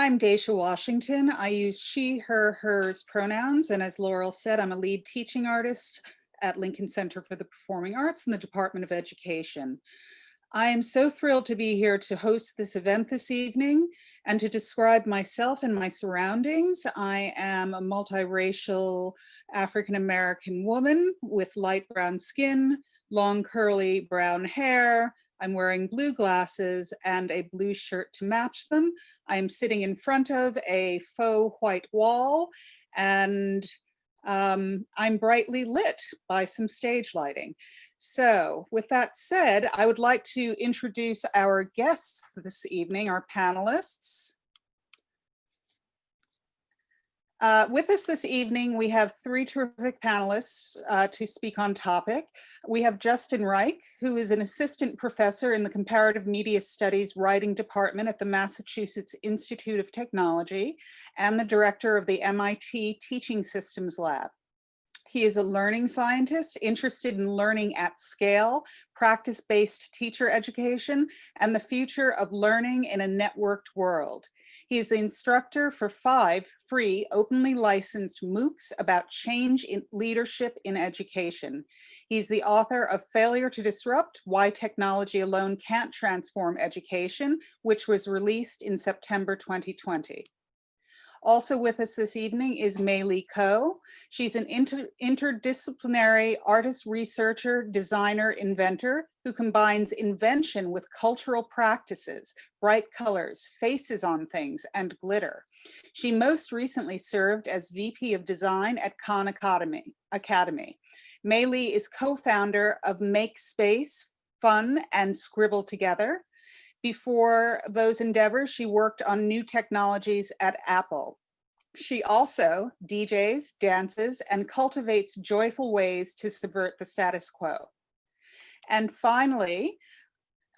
I'm Daisha Washington. I use she, her, hers pronouns, and as Laurel said, I'm a lead teaching artist at Lincoln Center for the Performing Arts in the Department of Education. I am so thrilled to be here to host this event this evening and to describe myself and my surroundings. I am a multiracial African-American woman with light brown skin, long curly brown hair. I'm wearing blue glasses and a blue shirt to match them. I'm sitting in front of a faux white wall, and I'm brightly lit by some stage lighting. So with that said, I would like to introduce our guests this evening, our panelists. With us this evening, we have three terrific panelists to speak on topic. We have Justin Reich, who is an assistant professor in the Comparative Media Studies Writing Department at the Massachusetts Institute of Technology and the director of the MIT Teaching Systems Lab. He is a learning scientist interested in learning at scale, practice-based teacher education, and the future of learning in a networked world. He is the instructor for 5 free, openly licensed MOOCs about change in leadership in education. He's the author of Failure to Disrupt: Why Technology Alone Can't Transform Education, which was released in September 2020. Also with us this evening is May-Li Khoe. She's an interdisciplinary artist, researcher, designer, inventor who combines invention with cultural practices, bright colors, faces on things, and glitter. She most recently served as VP of Design at Khan Academy. May-Li is co-founder of MakeSpace.fun and Scribble together. Before those endeavors, she worked on new technologies at Apple. She also DJs, dances, and cultivates joyful ways to subvert the status quo. And finally,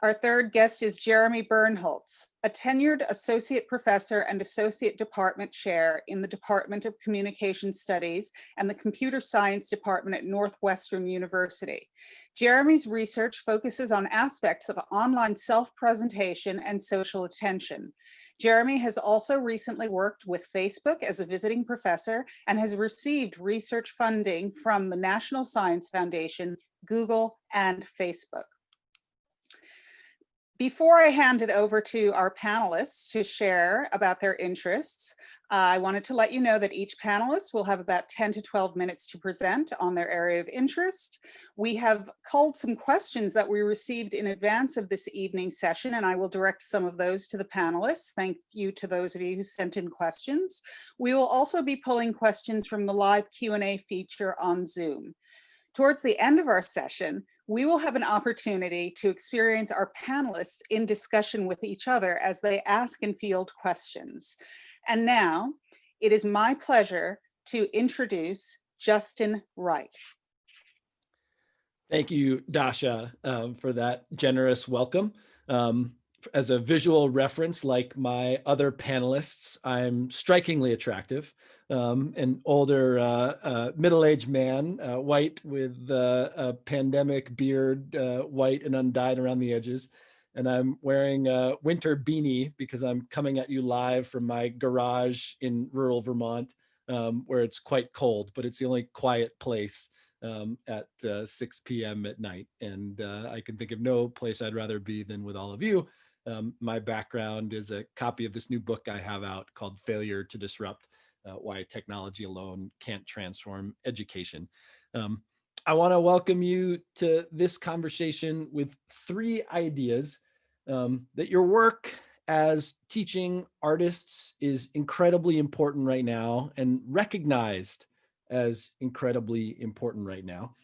our third guest is Jeremy Birnholtz, a tenured associate professor and associate department chair in the Department of Communication Studies and the Computer Science Department at Northwestern University. Jeremy's research focuses on aspects of online self-presentation and social attention. Jeremy has also recently worked with Facebook as a visiting professor and has received research funding from the National Science Foundation, Google, and Facebook. Before I hand it over to our panelists to share about their interests, I wanted to let you know that each panelist will have about 10 to 12 minutes to present on their area of interest. We have culled some questions that we received in advance of this evening's session, and I will direct some of those to the panelists. Thank you to those of you who sent in questions. We will also be pulling questions from the live Q&A feature on Zoom. Towards the end of our session, we will have an opportunity to experience our panelists in discussion with each other as they ask and field questions. And now, it is my pleasure to introduce Justin Reich. Thank you, Dasha, for that generous welcome. As a visual reference, like my other panelists, I'm strikingly attractive. An older middle-aged man, white with a pandemic beard, white and undyed around the edges. And I'm wearing a winter beanie because I'm coming at you live from my garage in rural Vermont, where it's quite cold, but it's the only quiet place at 6 p.m. at night. And I can think of no place I'd rather be than with all of you. My background is a copy of this new book I have out called Failure to Disrupt: Why Technology Alone Can't Transform Education. I want to welcome you to this conversation with 3 ideas that your work as teaching artists is incredibly important right now and recognized as incredibly important right now.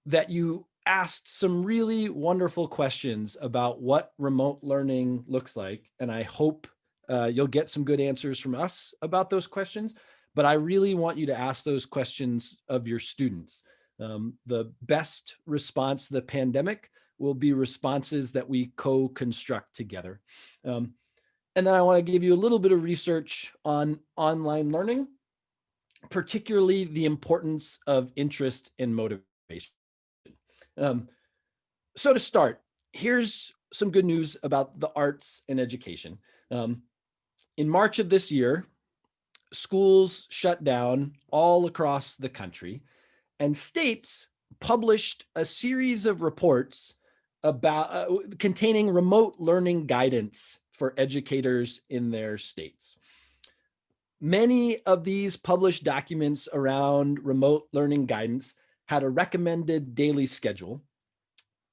That you asked some really wonderful questions about what remote learning looks like. And I hope you'll get some good answers from us about those questions, but I really want you to ask those questions of your students. The best response to the pandemic will be responses that we co-construct together. And then I want to give you a little bit of research on online learning, particularly the importance of interest and motivation. So to start, here's some good news about the arts and education. in March of this year, schools shut down all across the country, and states published a series of reports about containing remote learning guidance for educators in their states. Many of these published documents around remote learning guidance had a recommended daily schedule.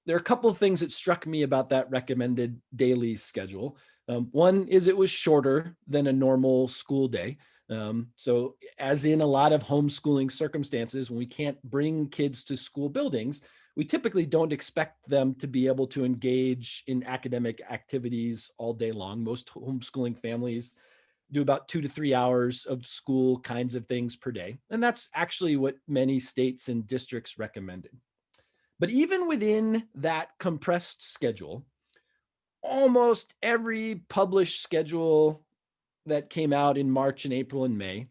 There are a couple of things that struck me about that recommended daily schedule. One is it was shorter than a normal school day. So as in a lot of homeschooling circumstances, when we can't bring kids to school buildings, we typically don't expect them to be able to engage in academic activities all day long. Most homeschooling families do about 2 to 3 hours of school kinds of things per day. And that's actually what many states and districts recommended. But even within that compressed schedule, almost every published schedule that came out in March and April and May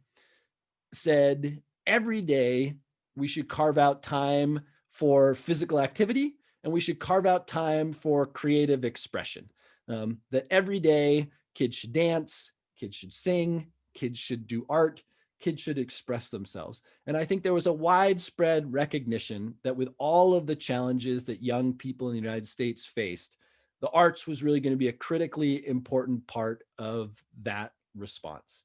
said every day we should carve out time for physical activity and we should carve out time for creative expression. That every day kids should dance, kids should sing, kids should do art, kids should express themselves. And I think there was a widespread recognition that with all of the challenges that young people in the United States faced, the arts was really going to be a critically important part of that response.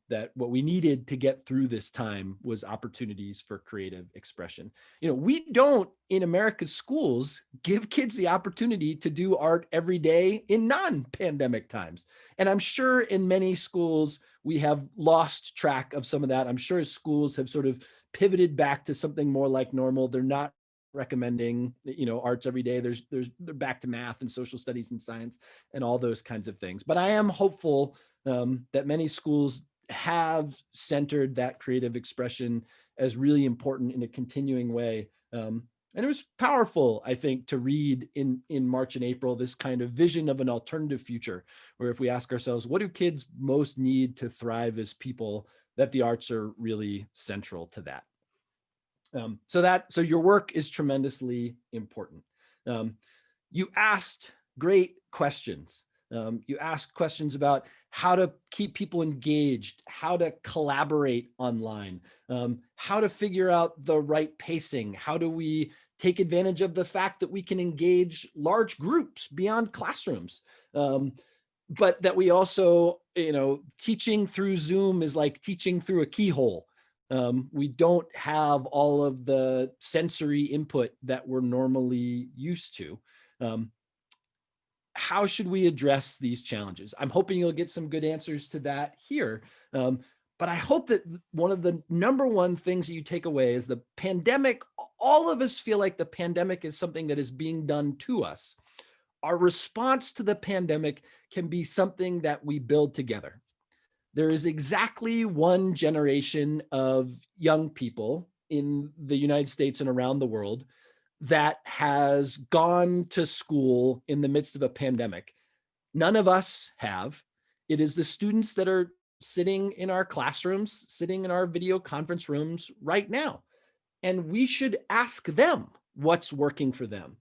That what we needed to get through this time was opportunities for creative expression. You know, we don't in America's schools give kids the opportunity to do art every day in non-pandemic times. And I'm sure in many schools, we have lost track of some of that. I'm sure schools have sort of pivoted back to something more like normal. They're not recommending, you know, arts every day. They're back to math and social studies and science and all those kinds of things. But I am hopeful that many schools have centered that creative expression as really important in a continuing way. And it was powerful, I think, to read in March and April, this kind of vision of an alternative future, where if we ask ourselves, what do kids most need to thrive as people, that the arts are really central to that. So your work is tremendously important. You asked great questions. You asked questions about how to keep people engaged, how to collaborate online, how to figure out the right pacing, how do we take advantage of the fact that we can engage large groups beyond classrooms, but that we also, you know, teaching through Zoom is like teaching through a keyhole. We don't have all of the sensory input that we're normally used to. How should we address these challenges? I'm hoping you'll get some good answers to that here. But I hope that one of the number one things that you take away is the pandemic. All of us feel like the pandemic is something that is being done to us. Our response to the pandemic can be something that we build together. There is exactly one generation of young people in the United States and around the world that has gone to school in the midst of a pandemic. None of us have. It is the students that are sitting in our classrooms, sitting in our video conference rooms right now. And we should ask them what's working for them.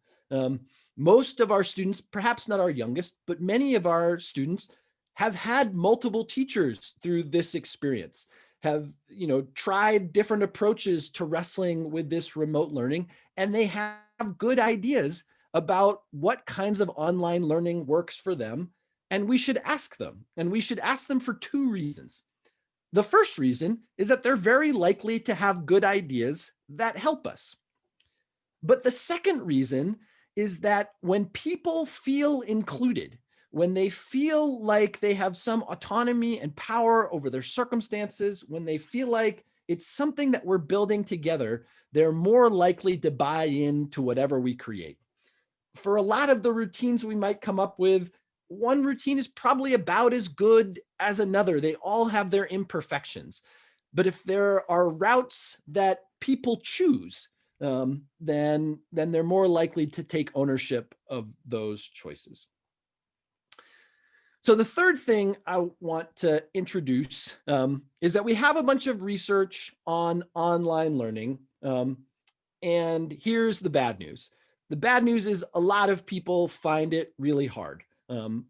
Most of our students, perhaps not our youngest, but many of our students have had multiple teachers through this experience, have, you know, tried different approaches to wrestling with this remote learning, and they have good ideas about what kinds of online learning works for them. And we should ask them, and we should ask them for two reasons. The first reason is that they're very likely to have good ideas that help us. But the second reason is that when people feel included, when they feel like they have some autonomy and power over their circumstances, when they feel like it's something that we're building together, they're more likely to buy into whatever we create. For a lot of the routines we might come up with, one routine is probably about as good as another. They all have their imperfections. But if there are routes that people choose, then they're more likely to take ownership of those choices. So the third thing I want to introduce is that we have a bunch of research on online learning. And here's the bad news. The bad news is a lot of people find it really hard.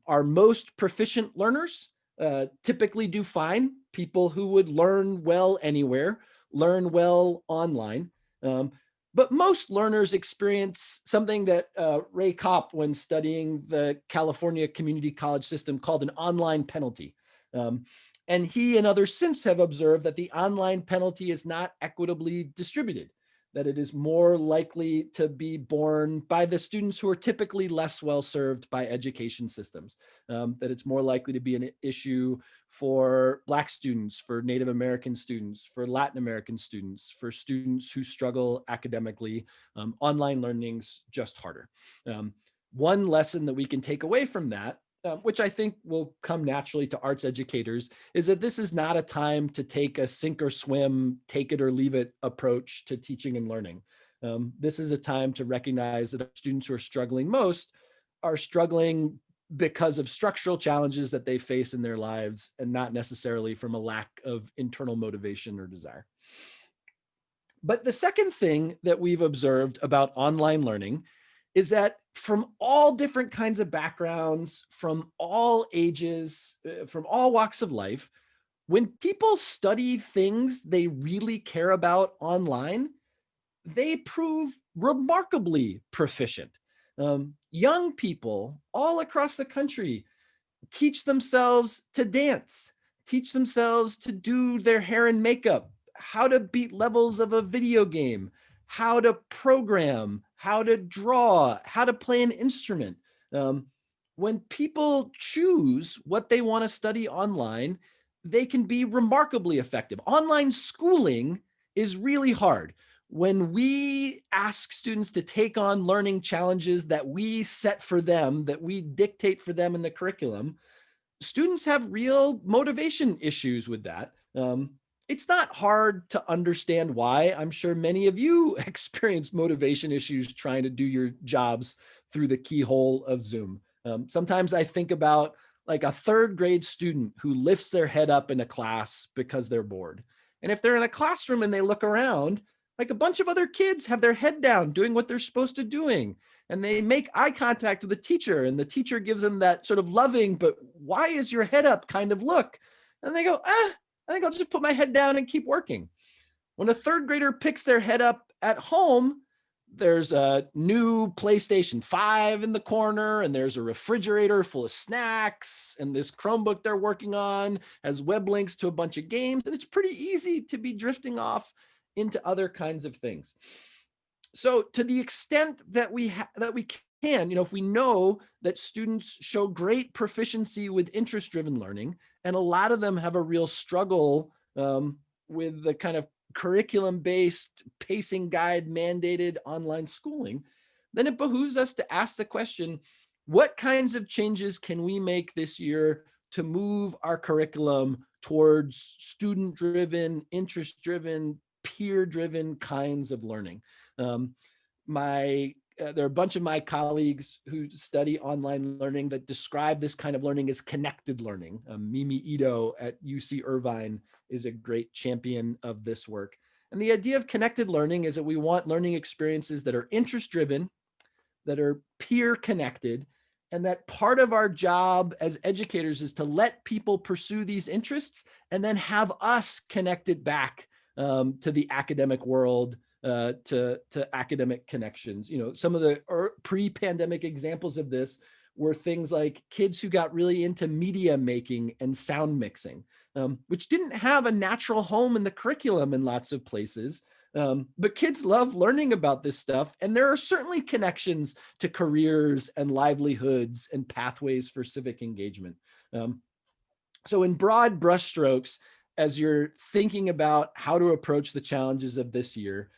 Our most proficient learners typically do fine. People who would learn well anywhere, learn well online. But most learners experience something that Ray Kopp, when studying the California community college system, called an online penalty. And he and others since have observed that the online penalty is not equitably distributed, that it is more likely to be borne by the students who are typically less well served by education systems, that it's more likely to be an issue for Black students, for Native American students, for Latin American students, for students who struggle academically. Online learning's just harder. One lesson that we can take away from that, which I think will come naturally to arts educators, is that this is not a time to take a sink or swim, take it or leave it approach to teaching and learning. This is a time to recognize that students who are struggling most are struggling because of structural challenges that they face in their lives, and not necessarily from a lack of internal motivation or desire. But the second thing that we've observed about online learning is that from all different kinds of backgrounds, from all ages, from all walks of life, when people study things they really care about online, they prove remarkably proficient. Young people all across the country teach themselves to dance, teach themselves to do their hair and makeup, how to beat levels of a video game, how to program, how to draw, how to play an instrument. When people choose what they want to study online, they can be remarkably effective. Online schooling is really hard. When we ask students to take on learning challenges that we set for them, that we dictate for them in the curriculum, students have real motivation issues with that. It's not hard to understand why. I'm sure many of you experience motivation issues trying to do your jobs through the keyhole of Zoom. Sometimes I think about like a third grade student who lifts their head up in a class because they're bored. And if they're in a classroom and they look around, like a bunch of other kids have their head down doing what they're supposed to doing. And they make eye contact with the teacher, and the teacher gives them that sort of loving, but why is your head up kind of look? And they go, I think I'll just put my head down and keep working. When a third grader picks their head up at home, there's a new PlayStation 5 in the corner, and there's a refrigerator full of snacks, and this Chromebook they're working on has web links to a bunch of games, and it's pretty easy to be drifting off into other kinds of things. So to the extent that we can, if we know that students show great proficiency with interest-driven learning, and a lot of them have a real struggle with the kind of curriculum-based, pacing guide mandated online schooling, then it behooves us to ask the question, what kinds of changes can we make this year to move our curriculum towards student-driven, interest-driven, peer-driven kinds of learning? There are a bunch of my colleagues who study online learning that describe this kind of learning as connected learning. Mimi Ito at UC Irvine is a great champion of this work. And the idea of connected learning is that we want learning experiences that are interest-driven, that are peer-connected, and that part of our job as educators is to let people pursue these interests and then have us connected back to the academic world, to academic connections. Some of the pre-pandemic examples of this were things like kids who got really into media making and sound mixing, which didn't have a natural home in the curriculum in lots of places. But kids love learning about this stuff, and there are certainly connections to careers and livelihoods and pathways for civic engagement. So in broad brushstrokes, as you're thinking about how to approach the challenges of this year,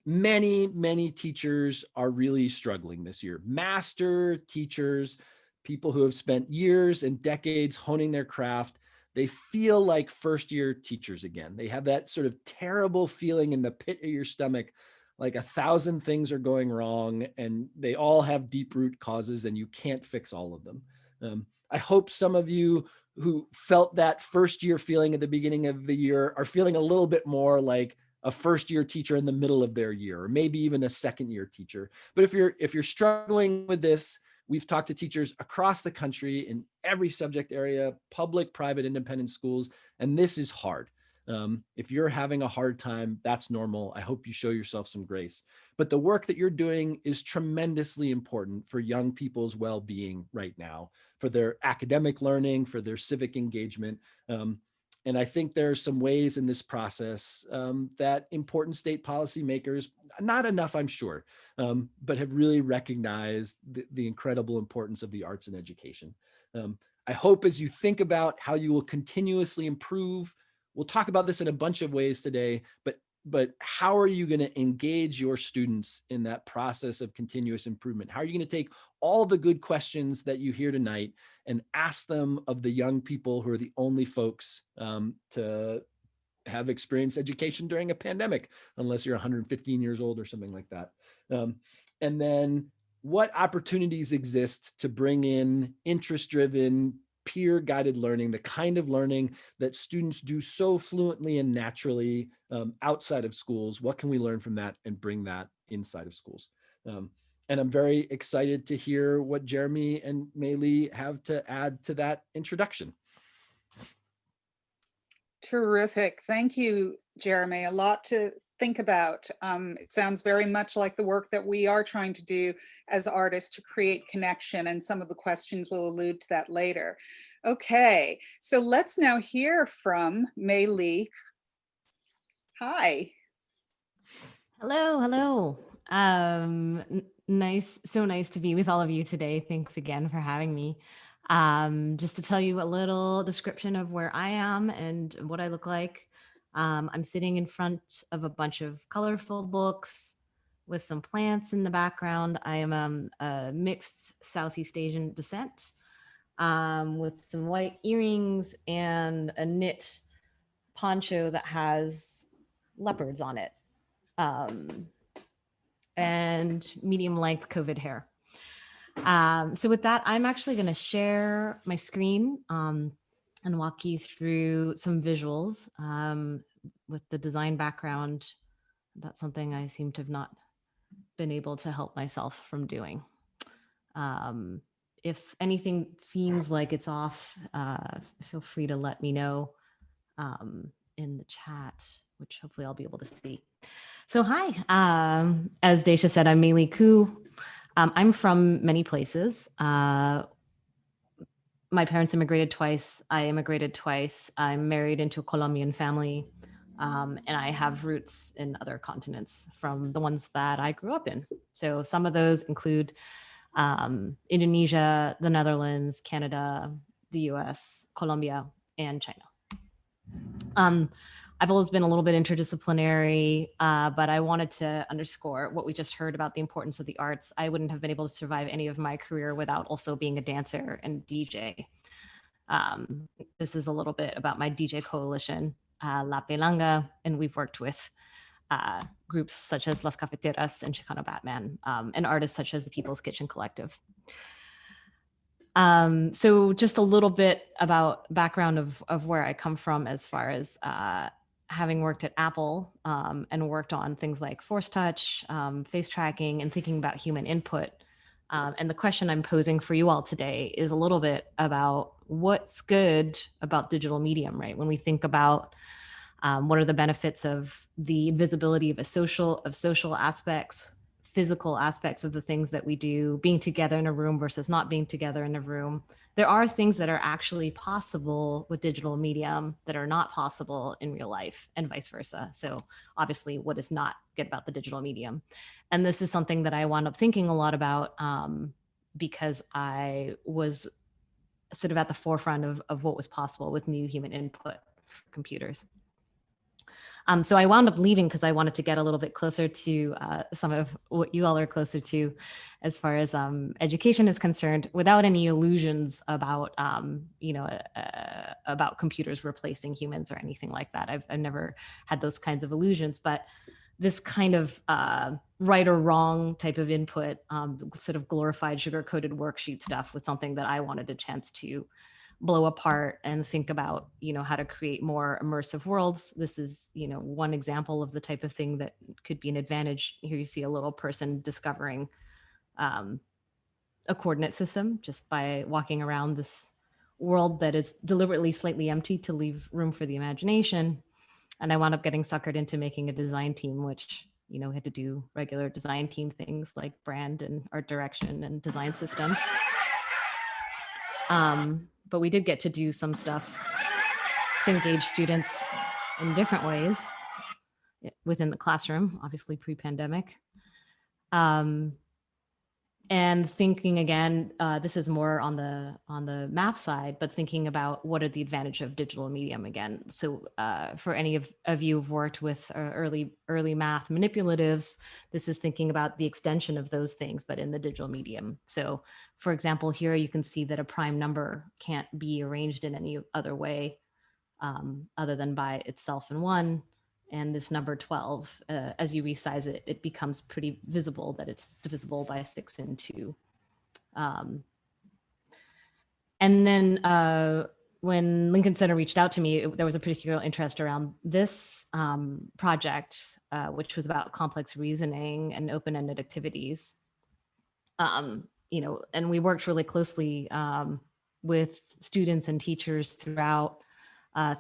many teachers are really struggling this year. Master teachers, people who have spent years and decades honing their craft, they feel like first-year teachers again. They have that sort of terrible feeling in the pit of your stomach, like 1,000 things are going wrong, and they all have deep root causes, and you can't fix all of them. I hope some of you who felt that first-year feeling at the beginning of the year are feeling a little bit more like a first-year teacher in the middle of their year, or maybe even a second-year teacher. But if you're struggling with this, we've talked to teachers across the country in every subject area, public, private, independent schools, and this is hard. If you're having a hard time, that's normal. I hope you show yourself some grace. But the work that you're doing is tremendously important for young people's well-being right now, for their academic learning, for their civic engagement. And I think there are some ways in this process that important state policymakers, not enough, I'm sure, but have really recognized the incredible importance of the arts in education. I hope as you think about how you will continuously improve, we'll talk about this in a bunch of ways today, but how are you going to engage your students in that process of continuous improvement? How are you going to take all the good questions that you hear tonight and ask them of the young people who are the only folks to have experienced education during a pandemic, unless you're 115 years old or something like that? And then what opportunities exist to bring in interest-driven, peer-guided learning, the kind of learning that students do so fluently and naturally outside of schools? What can we learn from that and bring that inside of schools? And I'm very excited to hear what Jeremy and May-Li have to add to that introduction. Terrific. Thank you, Jeremy. A lot to think about. It sounds very much like the work that we are trying to do as artists to create connection, and some of the questions will allude to that later. Okay, so let's now hear from May-Li. Hi. Hello, hello. So nice to be with all of you today. Thanks again for having me. Just to tell you a little description of where I am and what I look like. I'm sitting in front of a bunch of colorful books with some plants in the background. I am a mixed Southeast Asian descent with some white earrings and a knit poncho that has leopards on it. And medium length COVID hair. So with that, I'm actually going to share my screen and walk you through some visuals with the design background. That's something I seem to have not been able to help myself from doing. If anything seems like it's off, feel free to let me know in the chat, which hopefully I'll be able to see. So hi, as Daisha said, I'm May-Li Khoe. I'm from many places. My parents immigrated twice. I immigrated twice. I'm married into a Colombian family, and I have roots in other continents from the ones that I grew up in. So some of those include Indonesia, the Netherlands, Canada, the US, Colombia, and China. I've always been a little bit interdisciplinary, but I wanted to underscore what we just heard about the importance of the arts. I wouldn't have been able to survive any of my career without also being a dancer and DJ. This is a little bit about my DJ coalition, La Pelanga, and we've worked with groups such as Las Cafeteras and Chicano Batman, and artists such as the People's Kitchen Collective. So just a little bit about background of where I come from as far as having worked at Apple and worked on things like Force Touch, face tracking, and thinking about human input. And the question I'm posing for you all today is a little bit about what's good about digital medium, right? When we think about what are the benefits of the visibility of social aspects, physical aspects of the things that we do, being together in a room versus not being together in a room. There are things that are actually possible with digital medium that are not possible in real life, and vice versa. So obviously, what is not good about the digital medium? And this is something that I wound up thinking a lot about because I was sort of at the forefront of what was possible with new human input for computers. So I wound up leaving because I wanted to get a little bit closer to some of what you all are closer to as far as education is concerned, without any illusions about, about computers replacing humans or anything like that. I've never had those kinds of illusions, but this kind of right or wrong type of input, sort of glorified sugar-coated worksheet stuff was something that I wanted a chance to blow apart and think about, how to create more immersive worlds. This is, one example of the type of thing that could be an advantage. Here you see a little person discovering a a coordinate system just by walking around this world that is deliberately slightly empty to leave room for the imagination. And I wound up getting suckered into making a design team, which, had to do regular design team things like brand and art direction and design systems. But we did get to do some stuff to engage students in different ways within the classroom, obviously pre-pandemic. And thinking again, this is more on the math side, but thinking about what are the advantage of digital medium again. So for any of you who've worked with early math manipulatives, this is thinking about the extension of those things, but in the digital medium. So for example, here you can see that a prime number can't be arranged in any other way other than by itself in one. And this number 12, as you resize it, it becomes pretty visible that it's divisible by 6 and 2. And then when Lincoln Center reached out to me, there was a particular interest around this project, which was about complex reasoning and open-ended activities. And we worked really closely with students and teachers throughout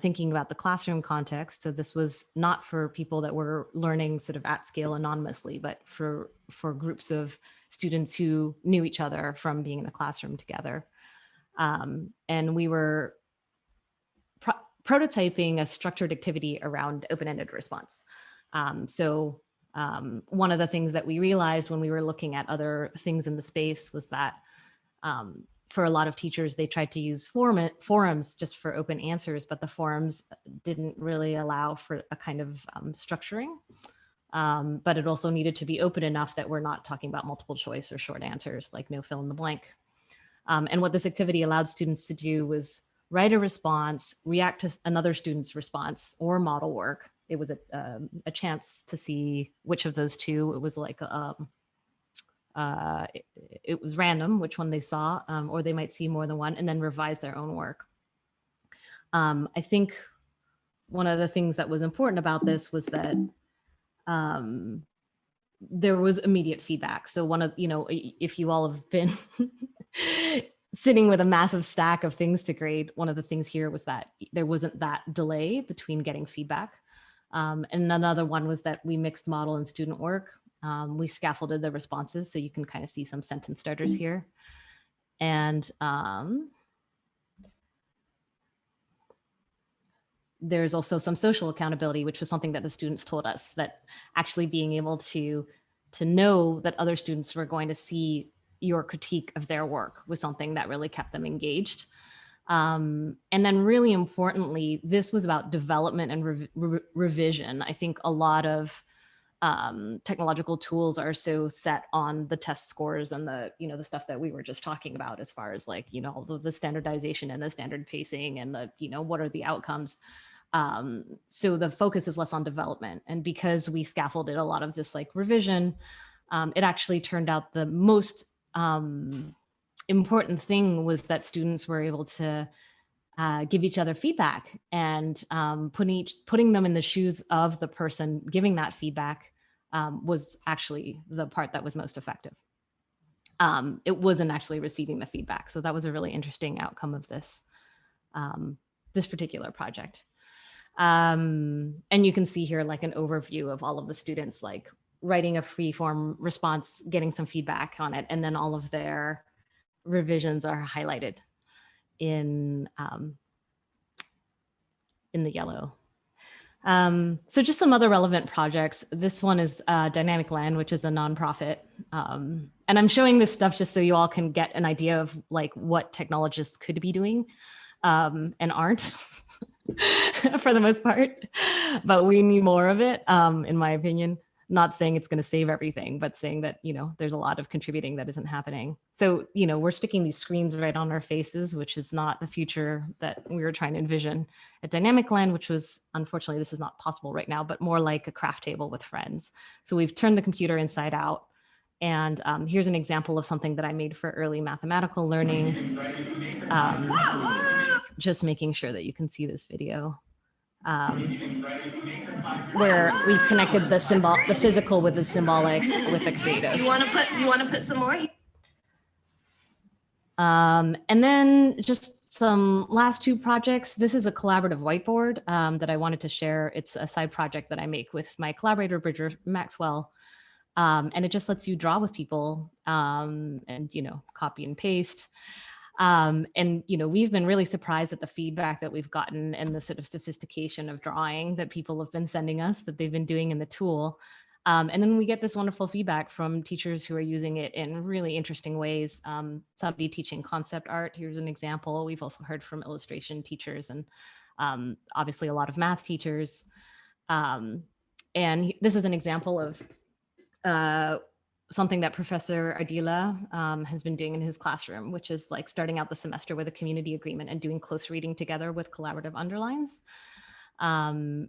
thinking about the classroom context. So this was not for people that were learning sort of at scale anonymously, but for groups of students who knew each other from being in the classroom together. And we were prototyping a structured activity around open-ended response. So one of the things that we realized when we were looking at other things in the space was that for a lot of teachers, they tried to use forums just for open answers, but the forums didn't really allow for a kind of structuring. But it also needed to be open enough that we're not talking about multiple choice or short answers, like no fill in the blank. And what this activity allowed students to do was write a response, react to another student's response or model work. It was a chance to see which of those two. It was like it was random which one they saw, or they might see more than one and then revise their own work. I think one of the things that was important about this was that there was immediate feedback. So if you all have been sitting with a massive stack of things to grade, one of the things here was that there wasn't that delay between getting feedback. And another one was that we mixed model and student work. We scaffolded the responses, so you can kind of see some sentence starters here. And there's also some social accountability, which was something that the students told us, that actually being able to know that other students were going to see your critique of their work was something that really kept them engaged. And then really importantly, this was about development and revision. I think a lot of technological tools are so set on the test scores and the stuff that we were just talking about, as far as like, all the standardization and the standard pacing and the, what are the outcomes. So the focus is less on development. And because we scaffolded a lot of this like revision, it actually turned out the most important thing was that students were able to give each other feedback, and putting them in the shoes of the person giving that feedback was actually the part that was most effective. It wasn't actually receiving the feedback. So that was a really interesting outcome of this, this particular project. And you can see here like an overview of all of the students like writing a free form response, getting some feedback on it, and then all of their revisions are highlighted in the yellow. So just some other relevant projects. This one is Dynamic Land, which is a nonprofit. And I'm showing this stuff just so you all can get an idea of like what technologists could be doing and aren't for the most part, but we need more of it, in my opinion. Not saying it's going to save everything, but saying that, there's a lot of contributing that isn't happening. So, we're sticking these screens right on our faces, which is not the future that we were trying to envision at Dynamic Land, which was, unfortunately, this is not possible right now, but more like a craft table with friends. So we've turned the computer inside out. And here's an example of something that I made for early mathematical learning. Just making sure that you can see this video. Where we've connected the physical with the symbolic with the creative. You want to put some more? And then just some last two projects. This is a collaborative whiteboard that I wanted to share. It's a side project that I make with my collaborator, Bridger Maxwell. And it just lets you draw with people and, copy and paste. And, we've been really surprised at the feedback that we've gotten and the sort of sophistication of drawing that people have been sending us, that they've been doing in the tool. And then we get this wonderful feedback from teachers who are using it in really interesting ways. Somebody teaching concept art, here's an example. We've also heard from illustration teachers and obviously a lot of math teachers. And this is an example of something that Professor Ardila has been doing in his classroom, which is like starting out the semester with a community agreement and doing close reading together with collaborative underlines. And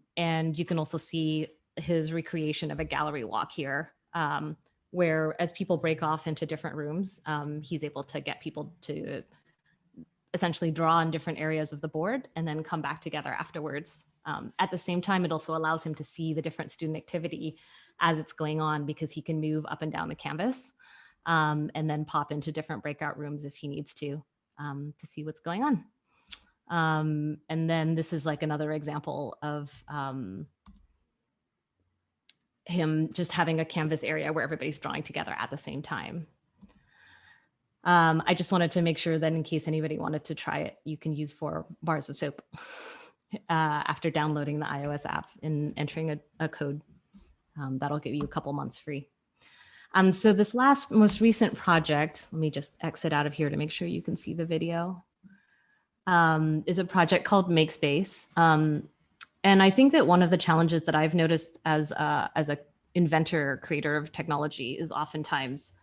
you can also see his recreation of a gallery walk here, where as people break off into different rooms, he's able to get people to essentially draw in different areas of the board and then come back together afterwards. At the same time, it also allows him to see the different student activity as it's going on, because he can move up and down the canvas and then pop into different breakout rooms if he needs to see what's going on. And then this is like another example of him just having a canvas area where everybody's drawing together at the same time. I just wanted to make sure that in case anybody wanted to try it, you can use 4 bars of soap after downloading the iOS app and entering a code. That'll give you a couple months free. So this most recent project, let me just exit out of here to make sure you can see the video, is a project called MakeSpace. And I think that one of the challenges that I've noticed as a inventor, creator of technology is oftentimes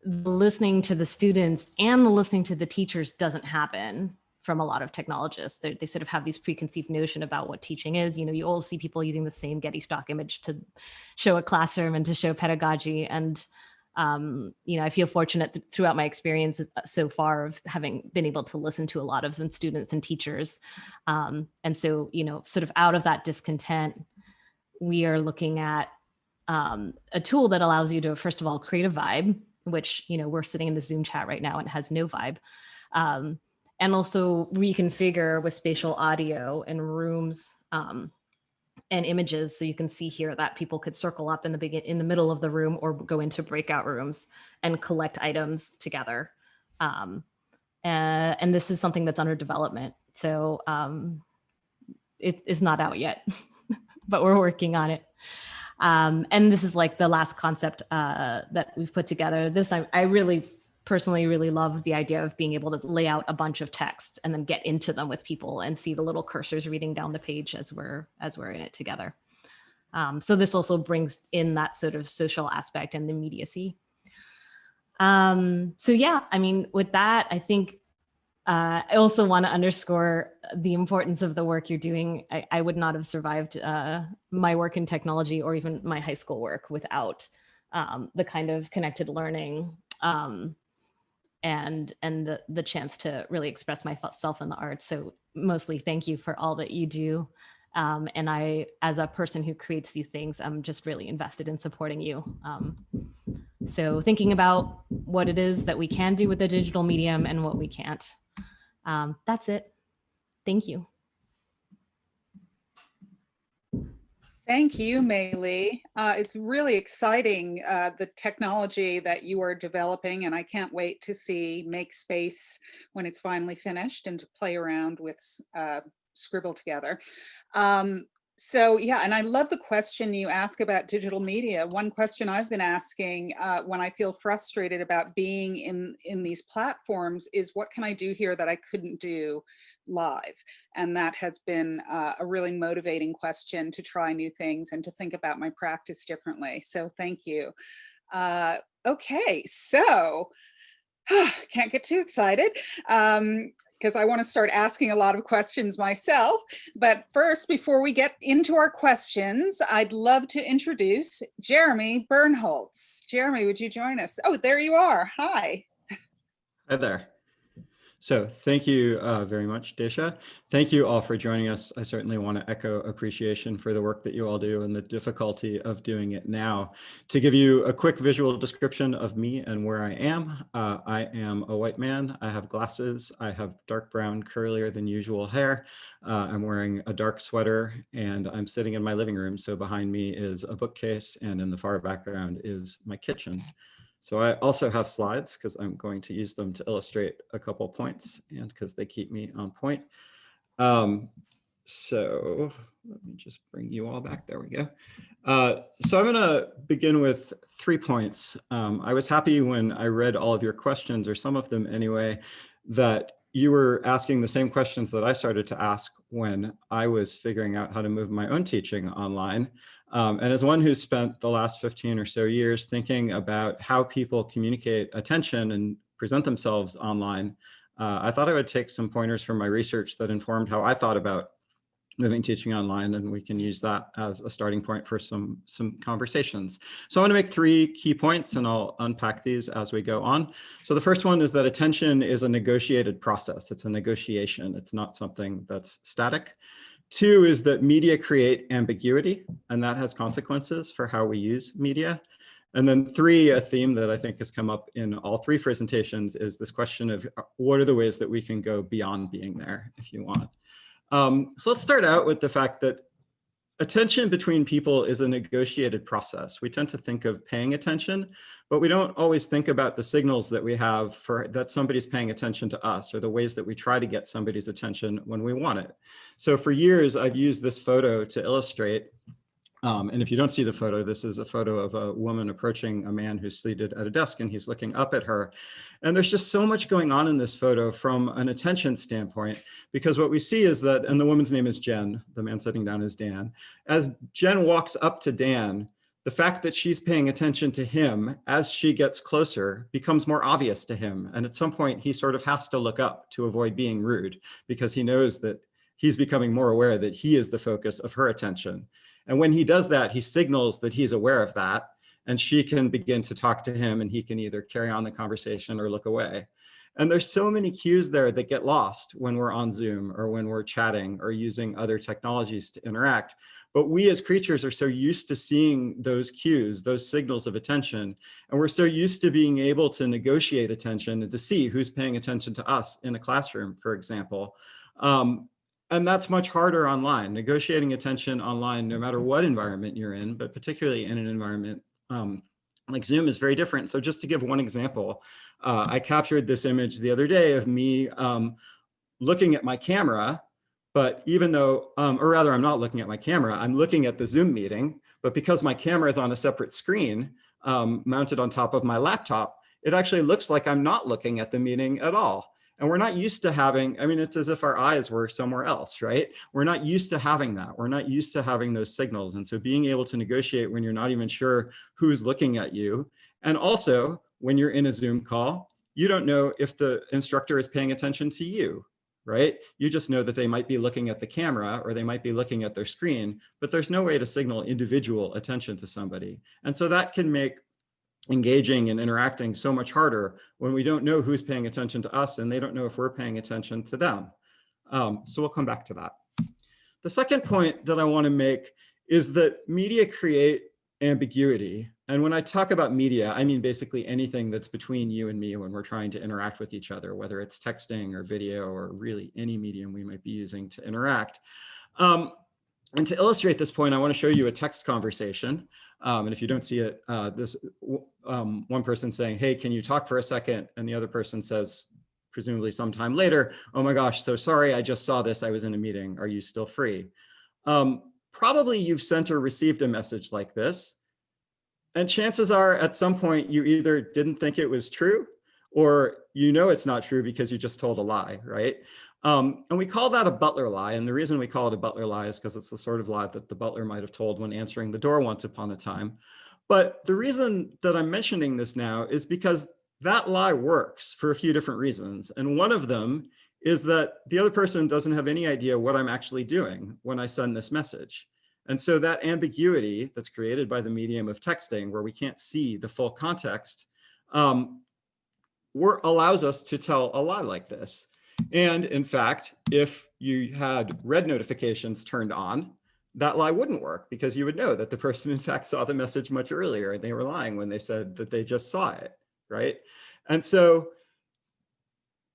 listening to the students and the listening to the teachers doesn't happen from a lot of technologists. They sort of have these preconceived notion about what teaching is. You always see people using the same Getty stock image to show a classroom and to show pedagogy. And I feel fortunate throughout my experience so far of having been able to listen to a lot of students and teachers. And so, sort of out of that discontent, we are looking at a tool that allows you to, first of all, create a vibe, which, we're sitting in the Zoom chat right now and has no vibe. And also reconfigure with spatial audio and rooms and images. So you can see here that people could circle up in the middle of the room or go into breakout rooms and collect items together. And this is something that's under development. So it is not out yet, but we're working on it. And this is like the last concept that we've put together. This, I really personally really love the idea of being able to lay out a bunch of texts and then get into them with people and see the little cursors reading down the page as we're in it together. So this also brings in that sort of social aspect and the immediacy. So yeah, with that, I think I also want to underscore the importance of the work you're doing. I would not have survived my work in technology or even my high school work without the kind of connected learning and the chance to really express myself in the arts. So mostly thank you for all that you do. And I, as a person who creates these things, I'm just really invested in supporting you. So thinking about what it is that we can do with the digital medium and what we can't. That's it. Thank you. Thank you, May-Li. It's really exciting, the technology that you are developing, and I can't wait to see MakeSpace when it's finally finished and to play around with Scribble together. So yeah, and I love the question you ask about digital media. One question I've been asking when I feel frustrated about being in these platforms is, what can I do here that I couldn't do live? And that has been a really motivating question to try new things and to think about my practice differently. So thank you. Okay, so can't get too excited. Because I want to start asking a lot of questions myself. But first, before we get into our questions, I'd love to introduce Jeremy Birnholtz. Jeremy, would you join us? Oh, there you are. Hi. Hi there. So thank you very much, Desha. Thank you all for joining us. I certainly want to echo appreciation for the work that you all do and the difficulty of doing it now. To give you a quick visual description of me and where I am a white man. I have glasses. I have dark brown, curlier than usual hair. I'm wearing a dark sweater and I'm sitting in my living room. So behind me is a bookcase and in the far background is my kitchen. So I also have slides because I'm going to use them to illustrate a couple points and because they keep me on point. So let me just bring you all back. There we go. So I'm going to begin with 3 points. I was happy when I read all of your questions, or some of them anyway, that you were asking the same questions that I started to ask when I was figuring out how to move my own teaching online. And as one who's spent the last 15 or so years thinking about how people communicate attention and present themselves online, I thought I would take some pointers from my research that informed how I thought about moving teaching online, and we can use that as a starting point for some conversations. So I want to make 3 key points, and I'll unpack these as we go on. So the first one is that attention is a negotiated process. It's a negotiation. It's not something that's static. 2 is that media create ambiguity, and that has consequences for how we use media. And then 3, a theme that I think has come up in all 3 presentations, is this question of what are the ways that we can go beyond being there, if you want. So let's start out with the fact that attention between people is a negotiated process. We tend to think of paying attention, but we don't always think about the signals that we have for that somebody's paying attention to us, or the ways that we try to get somebody's attention when we want it. So for years, I've used this photo to illustrate. And if you don't see the photo, this is a photo of a woman approaching a man who's seated at a desk and he's looking up at her. And there's just so much going on in this photo from an attention standpoint, because what we see is that, and the woman's name is Jen, the man sitting down is Dan. As Jen walks up to Dan, the fact that she's paying attention to him as she gets closer becomes more obvious to him. And at some point, he sort of has to look up to avoid being rude, because he knows that he's becoming more aware that he is the focus of her attention. And when he does that, he signals that he's aware of that, and she can begin to talk to him, and he can either carry on the conversation or look away. And there's so many cues there that get lost when we're on Zoom or when we're chatting or using other technologies to interact. But we as creatures are so used to seeing those cues, those signals of attention, and we're so used to being able to negotiate attention and to see who's paying attention to us in a classroom, for example. And that's much harder online. Negotiating attention online, no matter what environment you're in, but particularly in an environment like Zoom, is very different. So just to give one example, I captured this image the other day of me looking at my camera, but even though, or rather I'm not looking at my camera, I'm looking at the Zoom meeting, but because my camera is on a separate screen mounted on top of my laptop, it actually looks like I'm not looking at the meeting at all. And we're not used to having, I mean, it's as if our eyes were somewhere else, right? We're not used to having that. We're not used to having those signals. And so being able to negotiate when you're not even sure who's looking at you. And also when you're in a Zoom call, you don't know if the instructor is paying attention to you, right? You just know that they might be looking at the camera or they might be looking at their screen, but there's no way to signal individual attention to somebody. And so that can make engaging and interacting so much harder when we don't know who's paying attention to us and they don't know if we're paying attention to them. So we'll come back to that. The second point that I want to make is that media create ambiguity. And when I talk about media, I mean basically anything that's between you and me when we're trying to interact with each other, whether it's texting or video or really any medium we might be using to interact. And to illustrate this point, I want to show you a text conversation. And if you don't see it, this one person saying, hey, can you talk for a second? And the other person says, presumably sometime later, oh my gosh, so sorry, I just saw this. I was in a meeting. Are you still free? Probably you've sent or received a message like this. And chances are at some point you either didn't think it was true or you know it's not true because you just told a lie, right? And we call that a Butler lie. And the reason we call it a Butler lie is because it's the sort of lie that the butler might have told when answering the door once upon a time. But the reason that I'm mentioning this now is because that lie works for a few different reasons. And one of them is that the other person doesn't have any idea what I'm actually doing when I send this message. And so that ambiguity that's created by the medium of texting, where we can't see the full context, allows us to tell a lie like this. And in fact, if you had red notifications turned on, that lie wouldn't work because you would know that the person in fact saw the message much earlier and they were lying when they said that they just saw it, right? And so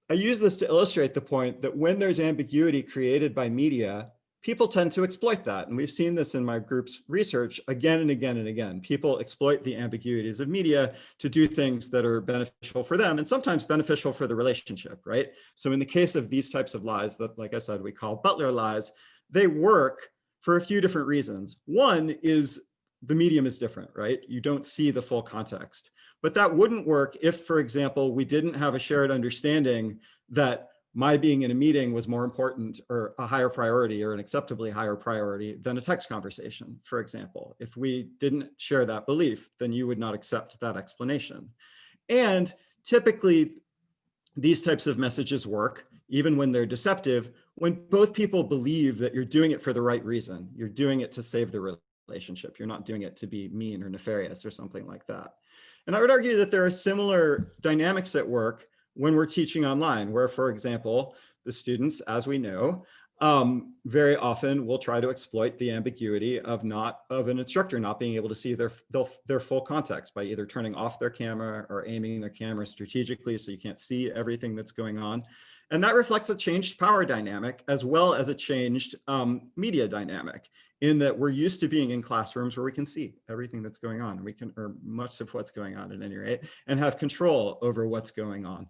I use this to illustrate the point that when there's ambiguity created by media, people tend to exploit that. And we've seen this in my group's research again and again and again. People exploit the ambiguities of media to do things that are beneficial for them and sometimes beneficial for the relationship, right? So in the case of these types of lies that, like I said, we call Butler lies, they work for a few different reasons. One is the medium is different, right? You don't see the full context. But that wouldn't work if, for example, we didn't have a shared understanding that my being in a meeting was more important or a higher priority or an acceptably higher priority than a text conversation, for example. If we didn't share that belief, then you would not accept that explanation. And typically, these types of messages work, even when they're deceptive, when both people believe that you're doing it for the right reason. You're doing it to save the relationship. You're not doing it to be mean or nefarious or something like that. And I would argue that there are similar dynamics at work when we're teaching online, where, for example, the students, as we know, very often will try to exploit the ambiguity of an instructor not being able to see their full context by either turning off their camera or aiming their camera strategically so you can't see everything that's going on. And that reflects a changed power dynamic as well as a changed media dynamic, in that we're used to being in classrooms where we can see everything that's going on. We can, or much of what's going on at any rate, and have control over what's going on.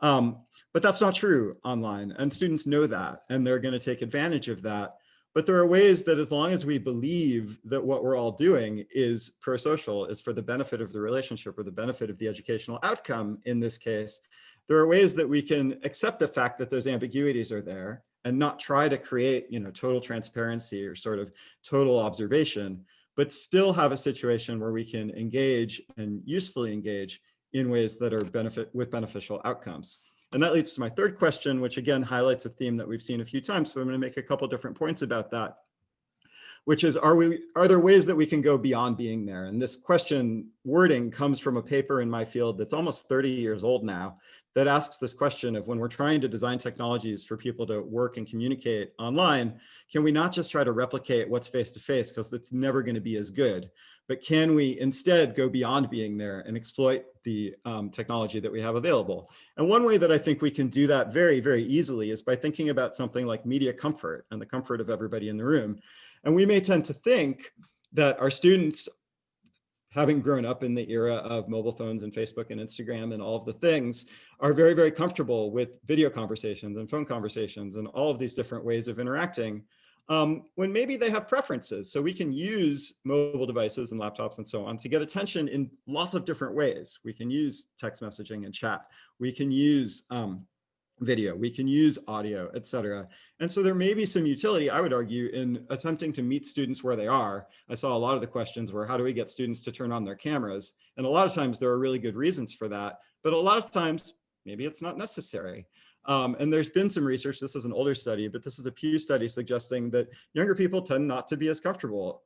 But that's not true online, and students know that, and they're going to take advantage of that. But there are ways that, as long as we believe that what we're all doing is pro-social, is for the benefit of the relationship or the benefit of the educational outcome in this case, there are ways that we can accept the fact that those ambiguities are there and not try to create, total transparency or sort of total observation, but still have a situation where we can engage and usefully engage in ways that are beneficial outcomes. And that leads to my third question, which again highlights a theme that we've seen a few times. So I'm going to make a couple different points about that, which is, are there ways that we can go beyond being there? And this question wording comes from a paper in my field that's almost 30 years old now, that asks this question of, when we're trying to design technologies for people to work and communicate online, can we not just try to replicate what's face-to-face, because that's never going to be as good, but can we instead go beyond being there and exploit the technology that we have available? And one way that I think we can do that very, very easily is by thinking about something like media comfort and the comfort of everybody in the room. And we may tend to think that our students, having grown up in the era of mobile phones and Facebook and Instagram and all of the things, are very, very comfortable with video conversations and phone conversations and all of these different ways of interacting, when maybe they have preferences. So we can use mobile devices and laptops and so on to get attention in lots of different ways. We can use text messaging and chat. We can use video, we can use audio, et cetera. And so there may be some utility, I would argue, in attempting to meet students where they are. I saw a lot of the questions were, how do we get students to turn on their cameras? And a lot of times there are really good reasons for that, but a lot of times maybe it's not necessary. And there's been some research, this is an older study, but this is a Pew study suggesting that younger people tend not to be as comfortable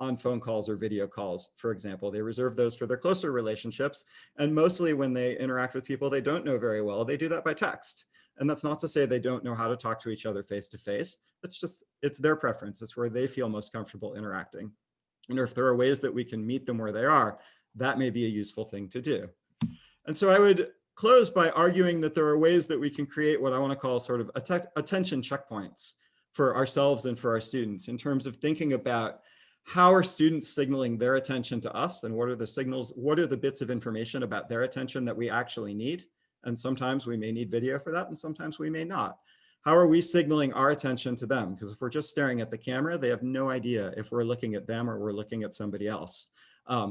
on phone calls or video calls, for example. They reserve those for their closer relationships. And mostly when they interact with people they don't know very well, they do that by text. And that's not to say they don't know how to talk to each other face to face. It's their preference. It's where they feel most comfortable interacting. And if there are ways that we can meet them where they are, that may be a useful thing to do. And so I would close by arguing that there are ways that we can create what I want to call sort of attention checkpoints for ourselves and for our students, in terms of thinking about how are students signaling their attention to us, and what are the signals, what are the bits of information about their attention that we actually need? And sometimes we may need video for that, and sometimes we may not. How are we signaling our attention to them? Because if we're just staring at the camera, they have no idea if we're looking at them or we're looking at somebody else.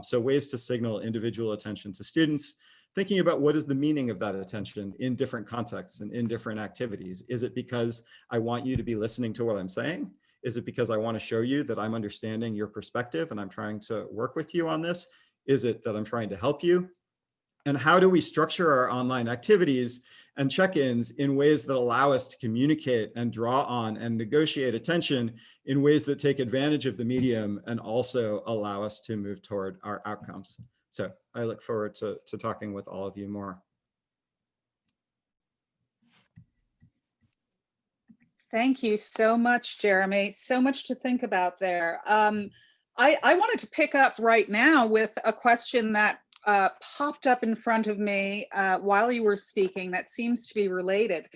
So ways to signal individual attention to students, thinking about what is the meaning of that attention in different contexts and in different activities. Is it because I want you to be listening to what I'm saying? Is it because I want to show you that I'm understanding your perspective and I'm trying to work with you on this? Is it that I'm trying to help you? And how do we structure our online activities and check-ins in ways that allow us to communicate and draw on and negotiate attention in ways that take advantage of the medium and also allow us to move toward our outcomes? So I look forward to talking with all of you more. Thank you so much, Jeremy. So much to think about there. I wanted to pick up right now with a question that popped up in front of me while you were speaking that seems to be related.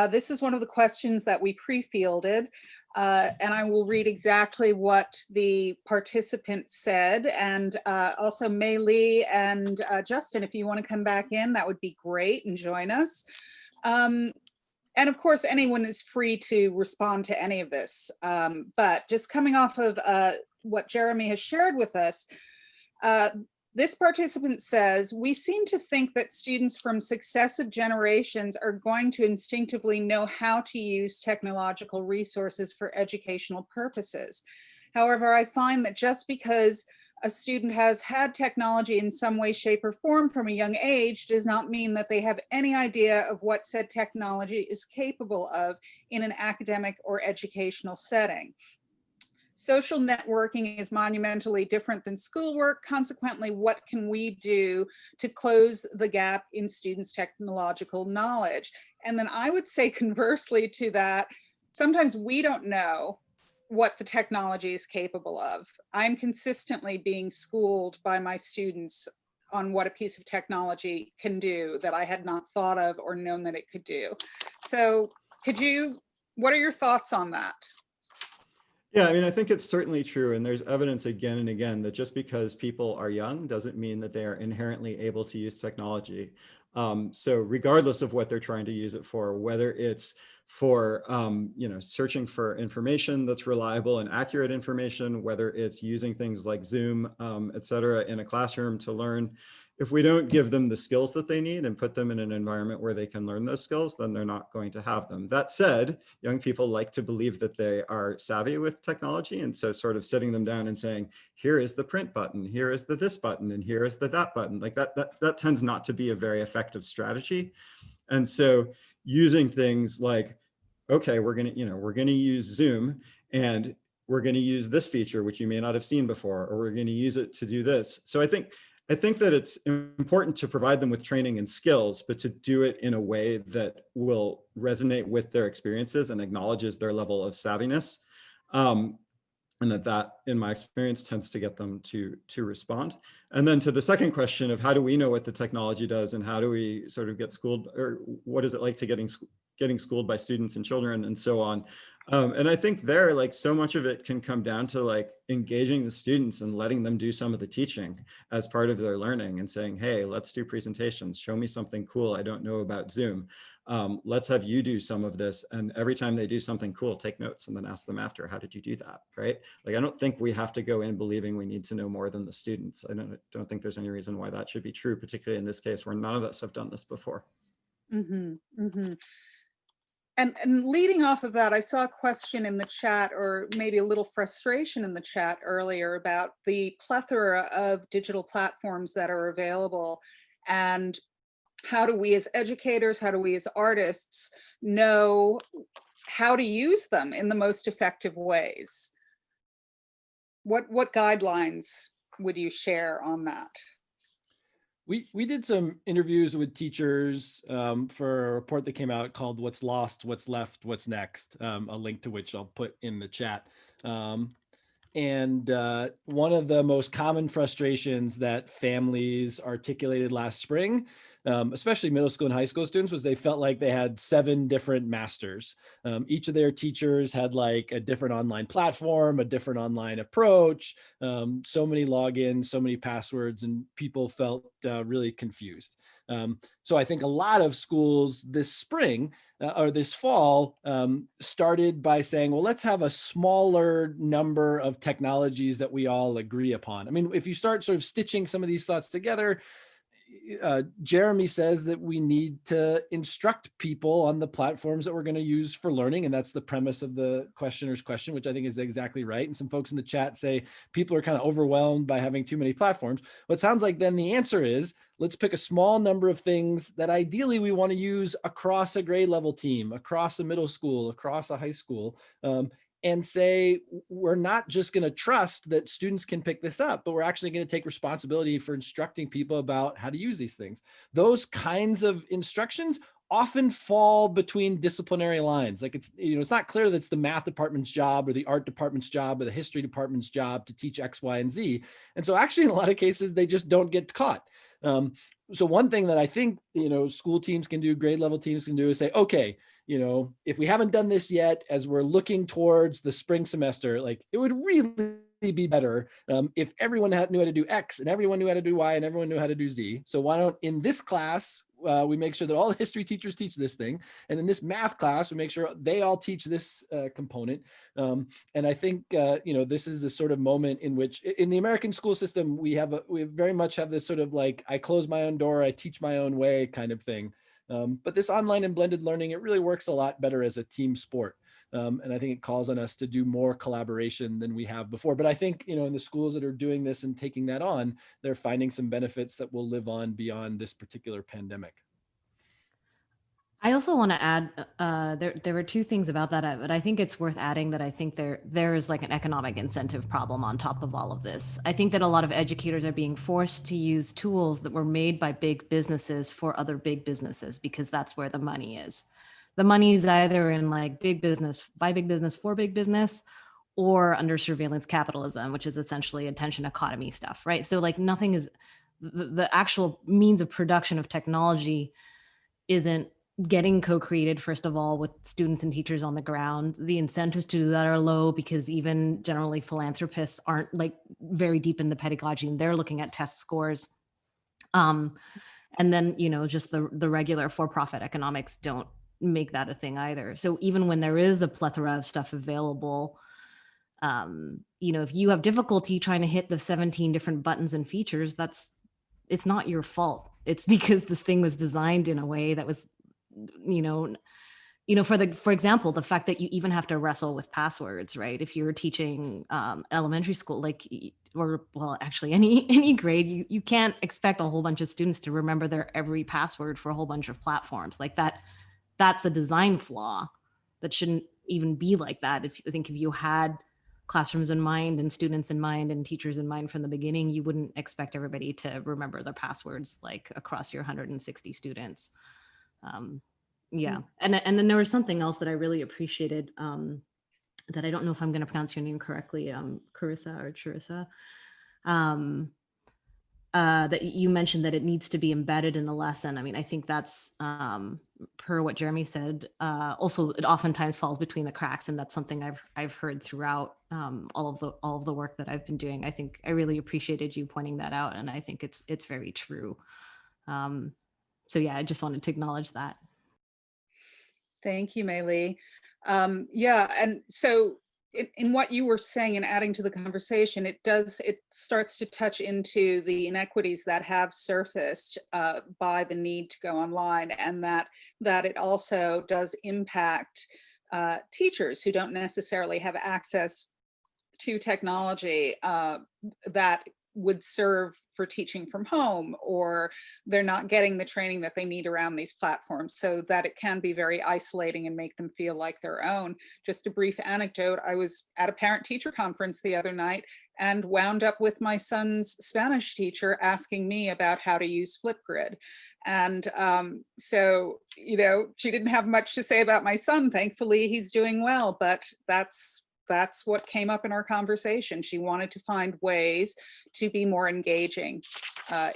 This is one of the questions that we pre-fielded, and I will read exactly what the participant said. And also May-Li and Justin, if you want to come back in, that would be great and join us. And of course, anyone is free to respond to any of this. But just coming off of what Jeremy has shared with us, this participant says, we seem to think that students from successive generations are going to instinctively know how to use technological resources for educational purposes. However, I find that just because a student has had technology in some way, shape, or form from a young age does not mean that they have any idea of what said technology is capable of in an academic or educational setting. Social networking is monumentally different than schoolwork. Consequently, what can we do to close the gap in students' technological knowledge? And then I would say conversely to that, sometimes we don't know what the technology is capable of. I'm consistently being schooled by my students on what a piece of technology can do that I had not thought of or known that it could do. So what are your thoughts on that? Yeah, I mean, I think it's certainly true. And there's evidence again and again that just because people are young doesn't mean that they are inherently able to use technology. So regardless of what they're trying to use it for, whether it's for searching for information that's reliable and accurate information, whether it's using things like Zoom, et cetera, in a classroom to learn, if we don't give them the skills that they need and put them in an environment where they can learn those skills, then they're not going to have them. That said, young people like to believe that they are savvy with technology. And so sort of sitting them down and saying, here is the print button, here is the this button, and here is the that button, like that tends not to be a very effective strategy. And so using things like, okay, we're gonna use Zoom and we're gonna use this feature, which you may not have seen before, or we're gonna use it to do this. So I think that it's important to provide them with training and skills, but to do it in a way that will resonate with their experiences and acknowledges their level of savviness. And that, in my experience, tends to get them to respond. And then to the second question of how do we know what the technology does and how do we sort of get schooled, or what is it like to getting schooled by students and children and so on. And I think there, like, so much of it can come down to like engaging the students and letting them do some of the teaching as part of their learning and saying, hey, let's do presentations. Show me something cool I don't know about Zoom. Let's have you do some of this. And every time they do something cool, take notes and then ask them after, how did you do that, right? Like, I don't think we have to go in believing we need to know more than the students. I don't think there's any reason why that should be true, particularly in this case where none of us have done this before. Mm-hmm, mm-hmm. And leading off of that, I saw a question in the chat, or maybe a little frustration in the chat earlier, about the plethora of digital platforms that are available, and how do we as educators, how do we as artists know how to use them in the most effective ways? What guidelines would you share on that? We did some interviews with teachers for a report that came out called What's Lost, What's Left, What's Next, a link to which I'll put in the chat. And one of the most common frustrations that families articulated last spring, especially middle school and high school students, was they felt like they had 7 different masters. Each of their teachers had like a different online platform, a different online approach, so many logins, so many passwords, and people felt really confused. So I think a lot of schools this spring or this fall started by saying, well, let's have a smaller number of technologies that we all agree upon. I mean, if you start sort of stitching some of these thoughts together, Jeremy says that we need to instruct people on the platforms that we're going to use for learning. And that's the premise of the questioner's question, which I think is exactly right. And some folks in the chat say people are kind of overwhelmed by having too many platforms. Well, it sounds like then the answer is, let's pick a small number of things that ideally we want to use across a grade level team, across a middle school, across a high school, and say, we're not just going to trust that students can pick this up, but we're actually going to take responsibility for instructing people about how to use these things. Those kinds of instructions often fall between disciplinary lines. Like it's not clear that it's the math department's job or the art department's job or the history department's job to teach X, Y, and Z. And so actually in a lot of cases, they just don't get caught. So one thing that I think, school teams can do, grade level teams can do is say, okay, if we haven't done this yet, as we're looking towards the spring semester, like it would really be better if everyone knew how to do X and everyone knew how to do Y and everyone knew how to do Z. So why don't in this class, we make sure that all the history teachers teach this thing. And in this math class, we make sure they all teach this component. And I think, this is the sort of moment in which in the American school system, we very much have this sort of like, I close my own door, I teach my own way kind of thing. But this online and blended learning, it really works a lot better as a team sport. And I think it calls on us to do more collaboration than we have before. But I think, in the schools that are doing this and taking that on, they're finding some benefits that will live on beyond this particular pandemic. I also want to add, there were two things about that, but I think it's worth adding that I think there is like an economic incentive problem on top of all of this. I think that a lot of educators are being forced to use tools that were made by big businesses for other big businesses because that's where the money is. The money is either in like big business, by big business, for big business, or under surveillance capitalism, which is essentially attention economy stuff, right? So like nothing is, the actual means of production of technology isn't getting co-created, first of all, with students and teachers on the ground. The incentives to do that are low because even generally philanthropists aren't like very deep in the pedagogy and they're looking at test scores. And then, just the regular for-profit economics don't make that a thing either. So even when there is a plethora of stuff available, if you have difficulty trying to hit the 17 different buttons and features, it's not your fault. It's because this thing was designed in a way that was, for example, the fact that you even have to wrestle with passwords, right? If you're teaching elementary school, actually any grade, you can't expect a whole bunch of students to remember their every password for a whole bunch of platforms like that. That's a design flaw that shouldn't even be like that. If you had classrooms in mind and students in mind and teachers in mind from the beginning, you wouldn't expect everybody to remember their passwords like across your 160 students. And then there was something else that I really appreciated that I don't know if I'm going to pronounce your name correctly, Charissa, that you mentioned that it needs to be embedded in the lesson. I mean, I think that's per what Jeremy said. Also, it oftentimes falls between the cracks, and that's something I've heard throughout all of the work that I've been doing. I think I really appreciated you pointing that out, and I think it's very true. So yeah, I just wanted to acknowledge that. Thank you, May-Li. And so in what you were saying and adding to the conversation, it starts to touch into the inequities that have surfaced by the need to go online, and that it also does impact teachers who don't necessarily have access to technology that would serve for teaching from home, or they're not getting the training that they need around these platforms, so that it can be very isolating and make them feel like their own. Just a brief anecdote, I was at a parent-teacher conference the other night and wound up with my son's Spanish teacher asking me about how to use Flipgrid. And so, she didn't have much to say about my son. Thankfully, he's doing well, but that's what came up in our conversation. She wanted to find ways to be more engaging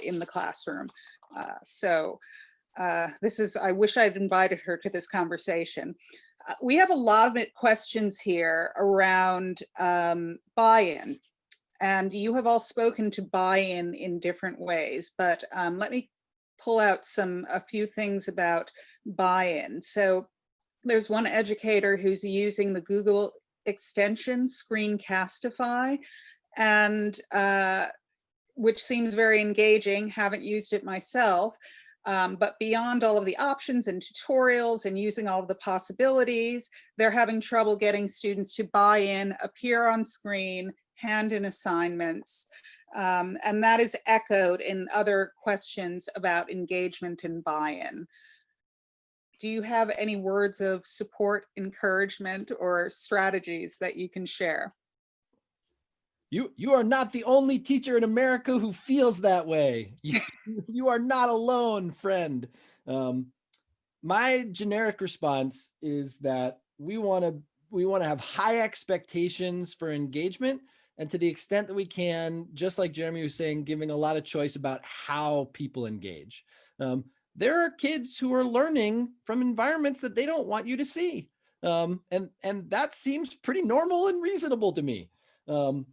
in the classroom. I wish I'd invited her to this conversation. We have a lot of questions here around buy-in, and you have all spoken to buy-in in different ways, but let me pull out a few things about buy-in. So there's one educator who's using the Google extension Screencastify, and which seems very engaging. Haven't used it myself, but beyond all of the options and tutorials and using all of the possibilities, they're having trouble getting students to buy in, appear on screen, hand in assignments, and that is echoed in other questions about engagement and buy-in. Do you have any words of support, encouragement, or strategies that you can share? You are not the only teacher in America who feels that way. You are not alone, friend. my generic response is that we want to have high expectations for engagement, and to the extent that we can, just like Jeremy was saying, giving a lot of choice about how people engage. There are kids who are learning from environments that they don't want you to see. And that seems pretty normal and reasonable to me. But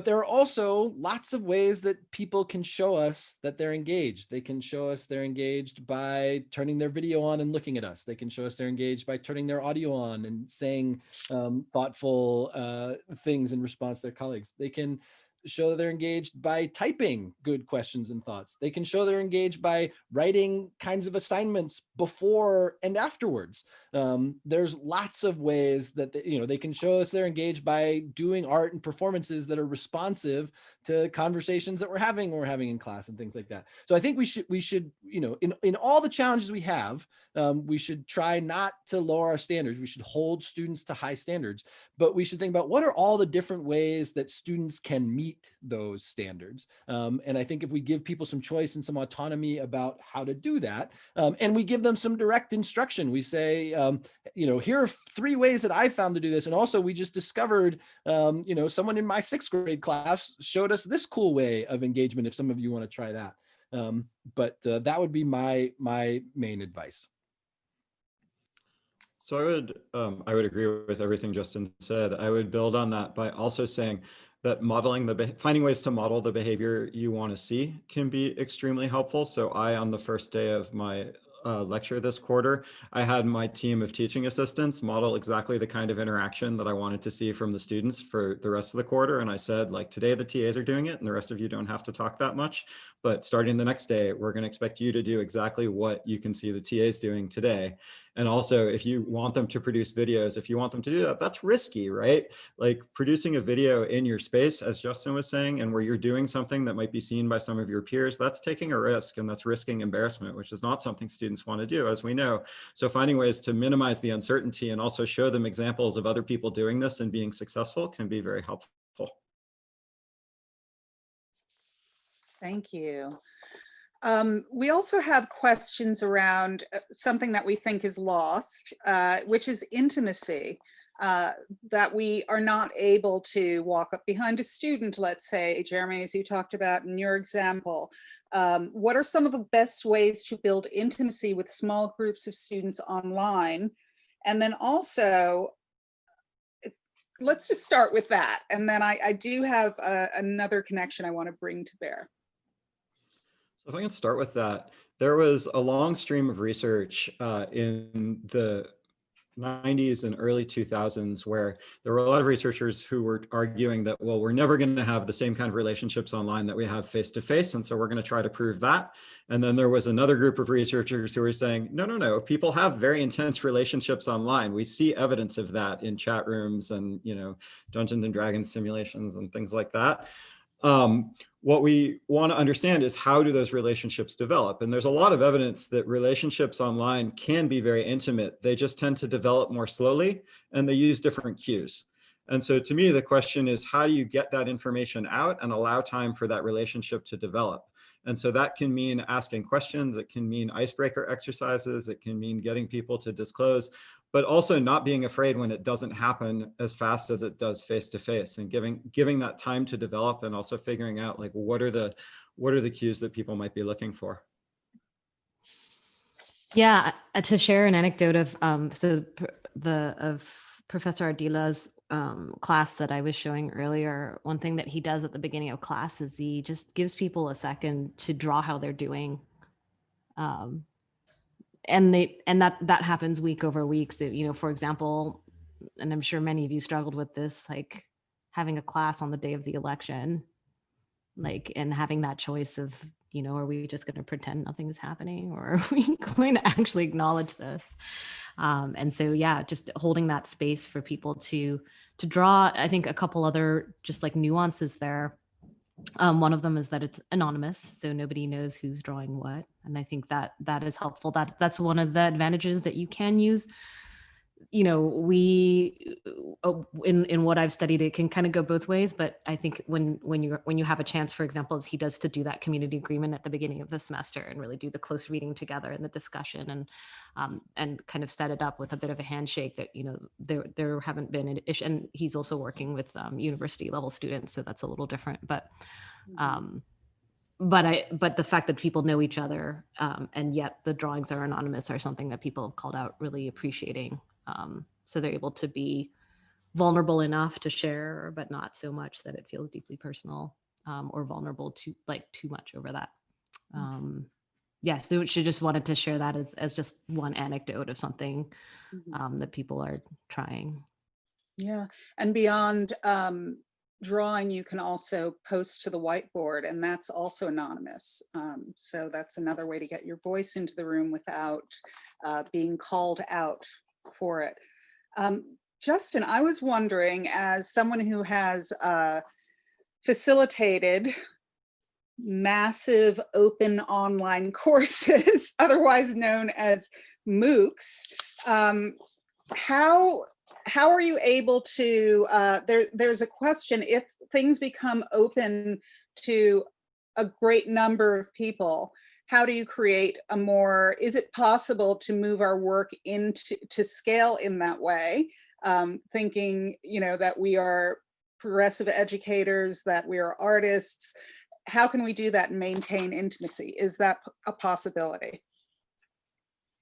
there are also lots of ways that people can show us that they're engaged. They can show us they're engaged by turning their video on and looking at us. They can show us they're engaged by turning their audio on and saying thoughtful things in response to their colleagues. They can show that they're engaged by typing good questions and thoughts. They can show they're engaged by writing kinds of assignments before and afterwards. There's lots of ways that they can show us they're engaged by doing art and performances that are responsive to conversations that we're having in class and things like that. So I think we should in all the challenges we have, we should try not to lower our standards. We should hold students to high standards, but we should think about what are all the different ways that students can meet those standards. And I think if we give people some choice and some autonomy about how to do that, and we give them some direct instruction, we say, here are 3 ways that I found to do this. And also we just discovered, someone in my 6th grade class showed us this cool way of engagement if some of you want to try that. But that would be my main advice. So I would agree with everything Justin said. I would build on that by also saying that finding ways to model the behavior you want to see can be extremely helpful. So on the first day of my lecture this quarter, I had my team of teaching assistants model exactly the kind of interaction that I wanted to see from the students for the rest of the quarter. And I said, like, today the TAs are doing it and the rest of you don't have to talk that much. But starting the next day, we're going to expect you to do exactly what you can see the TAs doing today. And also, if you want them to produce videos, if you want them to do that, that's risky, right? Like producing a video in your space, as Justin was saying, and where you're doing something that might be seen by some of your peers, that's taking a risk, and that's risking embarrassment, which is not something students want to do, as we know. So finding ways to minimize the uncertainty and also show them examples of other people doing this and being successful can be very helpful. Thank you. We also have questions around something that we think is lost, which is intimacy, that we are not able to walk up behind a student, let's say, Jeremy, as you talked about in your example. What are some of the best ways to build intimacy with small groups of students online? And then also, let's just start with that. And then I do have another connection I want to bring to bear. So if I can start with that, there was a long stream of research in the 90s and early 2000s where there were a lot of researchers who were arguing that, well, we're never going to have the same kind of relationships online that we have face-to-face, and so we're going to try to prove that. And then there was another group of researchers who were saying, no, people have very intense relationships online. We see evidence of that in chat rooms and, Dungeons and Dragons simulations and things like that. What we want to understand is, how do those relationships develop? And there's a lot of evidence that relationships online can be very intimate. They just tend to develop more slowly, and they use different cues. And so to me, the question is, how do you get that information out and allow time for that relationship to develop? And so that can mean asking questions. It can mean icebreaker exercises. It can mean getting people to disclose, but also not being afraid when it doesn't happen as fast as it does face-to-face, and giving that time to develop, and also figuring out, like, what are the cues that people might be looking for. Yeah, to share an anecdote of Professor Ardila's class that I was showing earlier, one thing that he does at the beginning of class is he just gives people a second to draw how they're doing. And that happens week over week. So, for example, and I'm sure many of you struggled with this, like having a class on the day of the election, and having that choice of, are we just going to pretend nothing is happening, or are we going to actually acknowledge this? And so, yeah, just holding that space for people to draw. I think a couple other just like nuances there. One of them is that it's anonymous, so nobody knows who's drawing what. And I think that is helpful. That's one of the advantages that you can use we in what I've studied, it can kind of go both ways. But I think when you have a chance, for example, as he does, to do that community agreement at the beginning of the semester and really do the close reading together and the discussion and kind of set it up with a bit of a handshake that there haven't been an issue. And he's also working with university level students, so that's a little different. But but the fact that people know each other and yet the drawings are anonymous are something that people have called out really appreciating. So they're able to be vulnerable enough to share, but not so much that it feels deeply personal or vulnerable to too much over that. Yeah, so she just wanted to share that as just one anecdote of something that people are trying. Yeah, and beyond drawing, you can also post to the whiteboard, and that's also anonymous. So that's another way to get your voice into the room without being called out for it. Justin, I was wondering, as someone who has facilitated massive open online courses, otherwise known as MOOCs, how are you able to, there's a question, if things become open to a great number of people, how do you create a more, is it possible to move our work to scale in that way? Thinking, that we are progressive educators, that we are artists, how can we do that and maintain intimacy? Is that a possibility?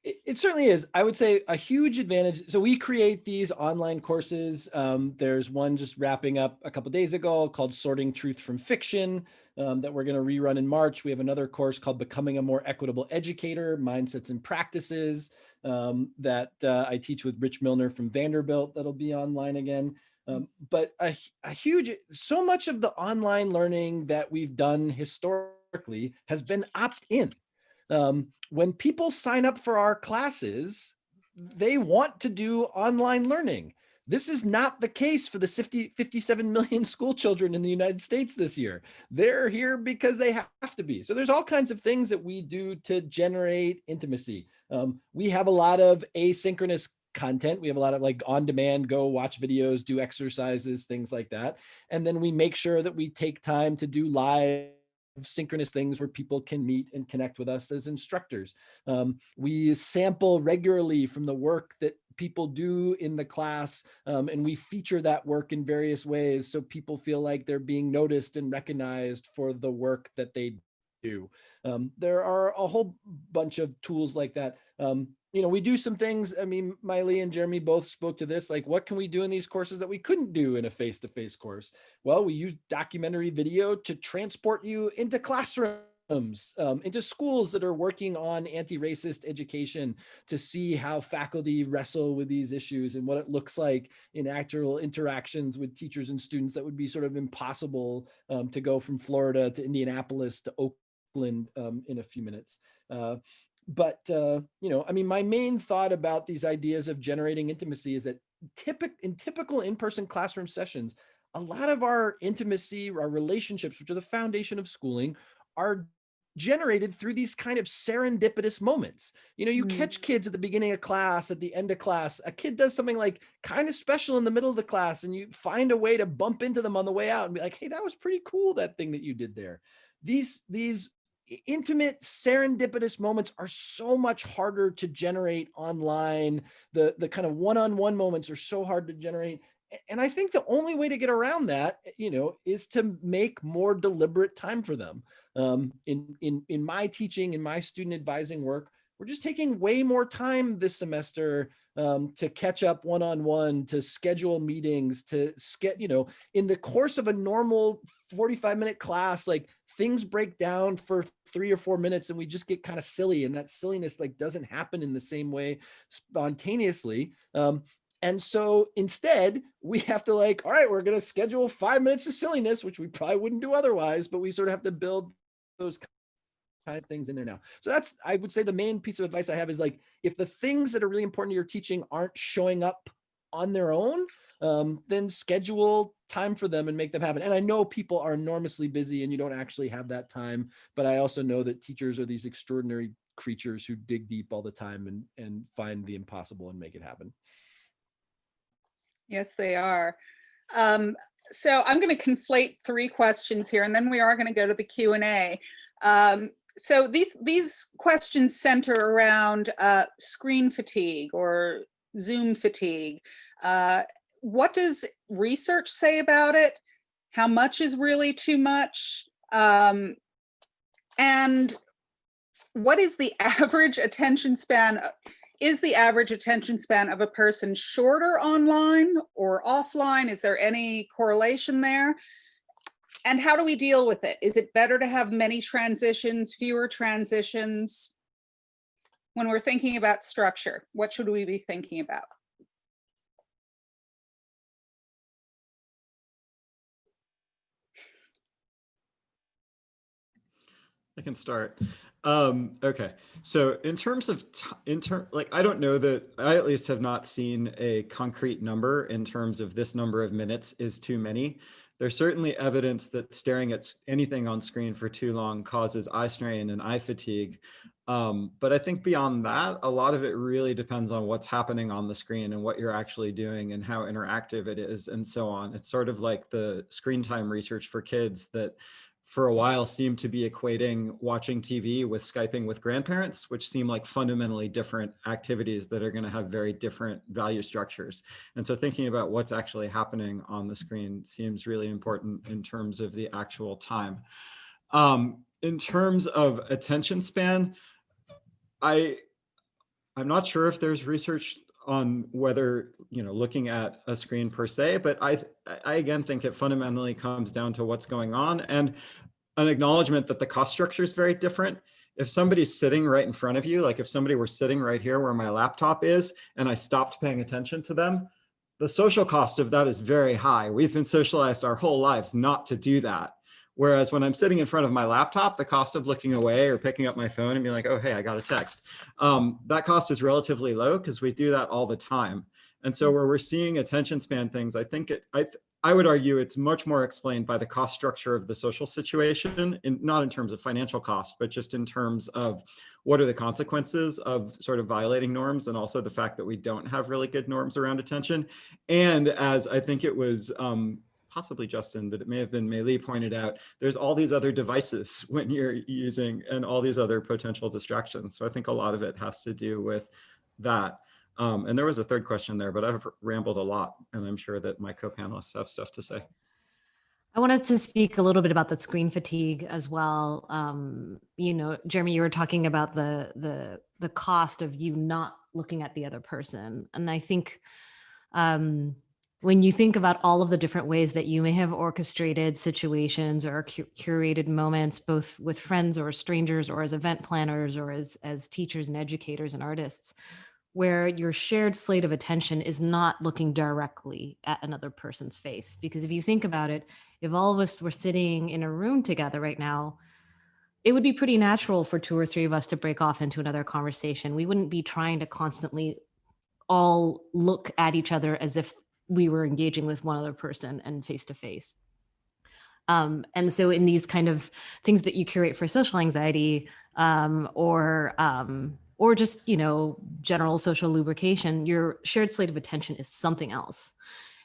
It certainly is. I would say a huge advantage. So we create these online courses. There's one just wrapping up a couple of days ago called Sorting Truth from Fiction that we're going to rerun in March. We have another course called Becoming a More Equitable Educator, Mindsets and Practices that I teach with Rich Milner from Vanderbilt that'll be online again. But so much of the online learning that we've done historically has been opt-in. When people sign up for our classes, they want to do online learning. This is not the case for the 57 million school children in the United States this year. They're here because they have to be. So there's all kinds of things that we do to generate intimacy. We have a lot of asynchronous content. We have a lot of on-demand, go watch videos, do exercises, things like that. And then we make sure that we take time to do live synchronous things where people can meet and connect with us as instructors. We sample regularly from the work that people do in the class, and we feature that work in various ways so people feel like they're being noticed and recognized for the work that they do. There are a whole bunch of tools like that. We do some things. I mean, May-Li and Jeremy both spoke to this, what can we do in these courses that we couldn't do in a face-to-face course? Well, we use documentary video to transport you into classrooms, into schools that are working on anti-racist education, to see how faculty wrestle with these issues and what it looks like in actual interactions with teachers and students that would be sort of impossible to go from Florida to Indianapolis to Oakland in a few minutes. But my main thought about these ideas of generating intimacy is that in typical in-person classroom sessions, a lot of our intimacy, our relationships, which are the foundation of schooling, are generated through these kind of serendipitous moments. You catch kids at the beginning of class, at the end of class, a kid does something kind of special in the middle of the class, and you find a way to bump into them on the way out and be like, hey, that was pretty cool, that thing that you did there. These intimate serendipitous moments are so much harder to generate online. The kind of one-on-one moments are so hard to generate. And I think the only way to get around that, is to make more deliberate time for them. In my teaching, in my student advising work, we're just taking way more time this semester to catch up one-on-one, to schedule meetings, to in the course of a normal 45-minute class, things break down for 3 or 4 minutes and we just get kind of silly, and that silliness doesn't happen in the same way spontaneously. And so instead we have to all right, we're going to schedule 5 minutes of silliness, which we probably wouldn't do otherwise, but we sort of have to build those kind of things in there now. So that's, I would say, the main piece of advice I have is if the things that are really important to your teaching aren't showing up on their own, then schedule time for them and make them happen. And I know people are enormously busy and you don't actually have that time, but I also know that teachers are these extraordinary creatures who dig deep all the time and find the impossible and make it happen. Yes, they are. So I'm going to conflate three questions here, and then we are going to go to the Q&A. So these questions center around screen fatigue or Zoom fatigue. What does research say about it? How much is really too much? And what is the average attention span? Is the average attention span of a person shorter online or offline? Is there any correlation there? And how do we deal with it? Is it better to have many transitions, fewer transitions? When we're thinking about structure, what should we be thinking about? I can start. Okay, so in terms of like, I don't know that I at least have not seen a concrete number in terms of this number of minutes is too many. There's certainly evidence that staring at anything on screen for too long causes eye strain and eye fatigue. But I think beyond that, a lot of it really depends on what's happening on the screen and what you're actually doing and how interactive it is and so on. It's sort of like the screen time research for kids that for a while seemed to be equating watching TV with Skyping with grandparents, which seem like fundamentally different activities that are going to have very different value structures. And so thinking about what's actually happening on the screen seems really important in terms of the actual time. In terms of attention span, I'm not sure if there's research on whether, looking at a screen per se, but I again think it fundamentally comes down to what's going on and an acknowledgement that the cost structure is very different. If somebody's sitting right in front of you, like if somebody were sitting right here where my laptop is, and I stopped paying attention to them, the social cost of that is very high. We've been socialized our whole lives not to do that. Whereas when I'm sitting in front of my laptop, the cost of looking away or picking up my phone and being like, oh, hey, I got a text, that cost is relatively low because we do that all the time. And so where we're seeing attention span things, I think I would argue it's much more explained by the cost structure of the social situation, not in terms of financial cost, but just in terms of what are the consequences of sort of violating norms, and also the fact that we don't have really good norms around attention. And as I think it was possibly Justin, but it may have been May-Li pointed out, there's all these other devices when you're using and all these other potential distractions. So I think a lot of it has to do with that. And there was a third question there, but I've rambled a lot, and I'm sure that my co-panelists have stuff to say. I wanted to speak a little bit about the screen fatigue as well. Jeremy, you were talking about the cost of you not looking at the other person. And I think when you think about all of the different ways that you may have orchestrated situations or curated moments, both with friends or strangers or as event planners or as teachers and educators and artists, where your shared slate of attention is not looking directly at another person's face. Because if you think about it, if all of us were sitting in a room together right now, it would be pretty natural for two or three of us to break off into another conversation. We wouldn't be trying to constantly all look at each other as if we were engaging with one other person and face to face. And so in these kind of things that you curate for social anxiety, or just, general social lubrication, your shared slate of attention is something else.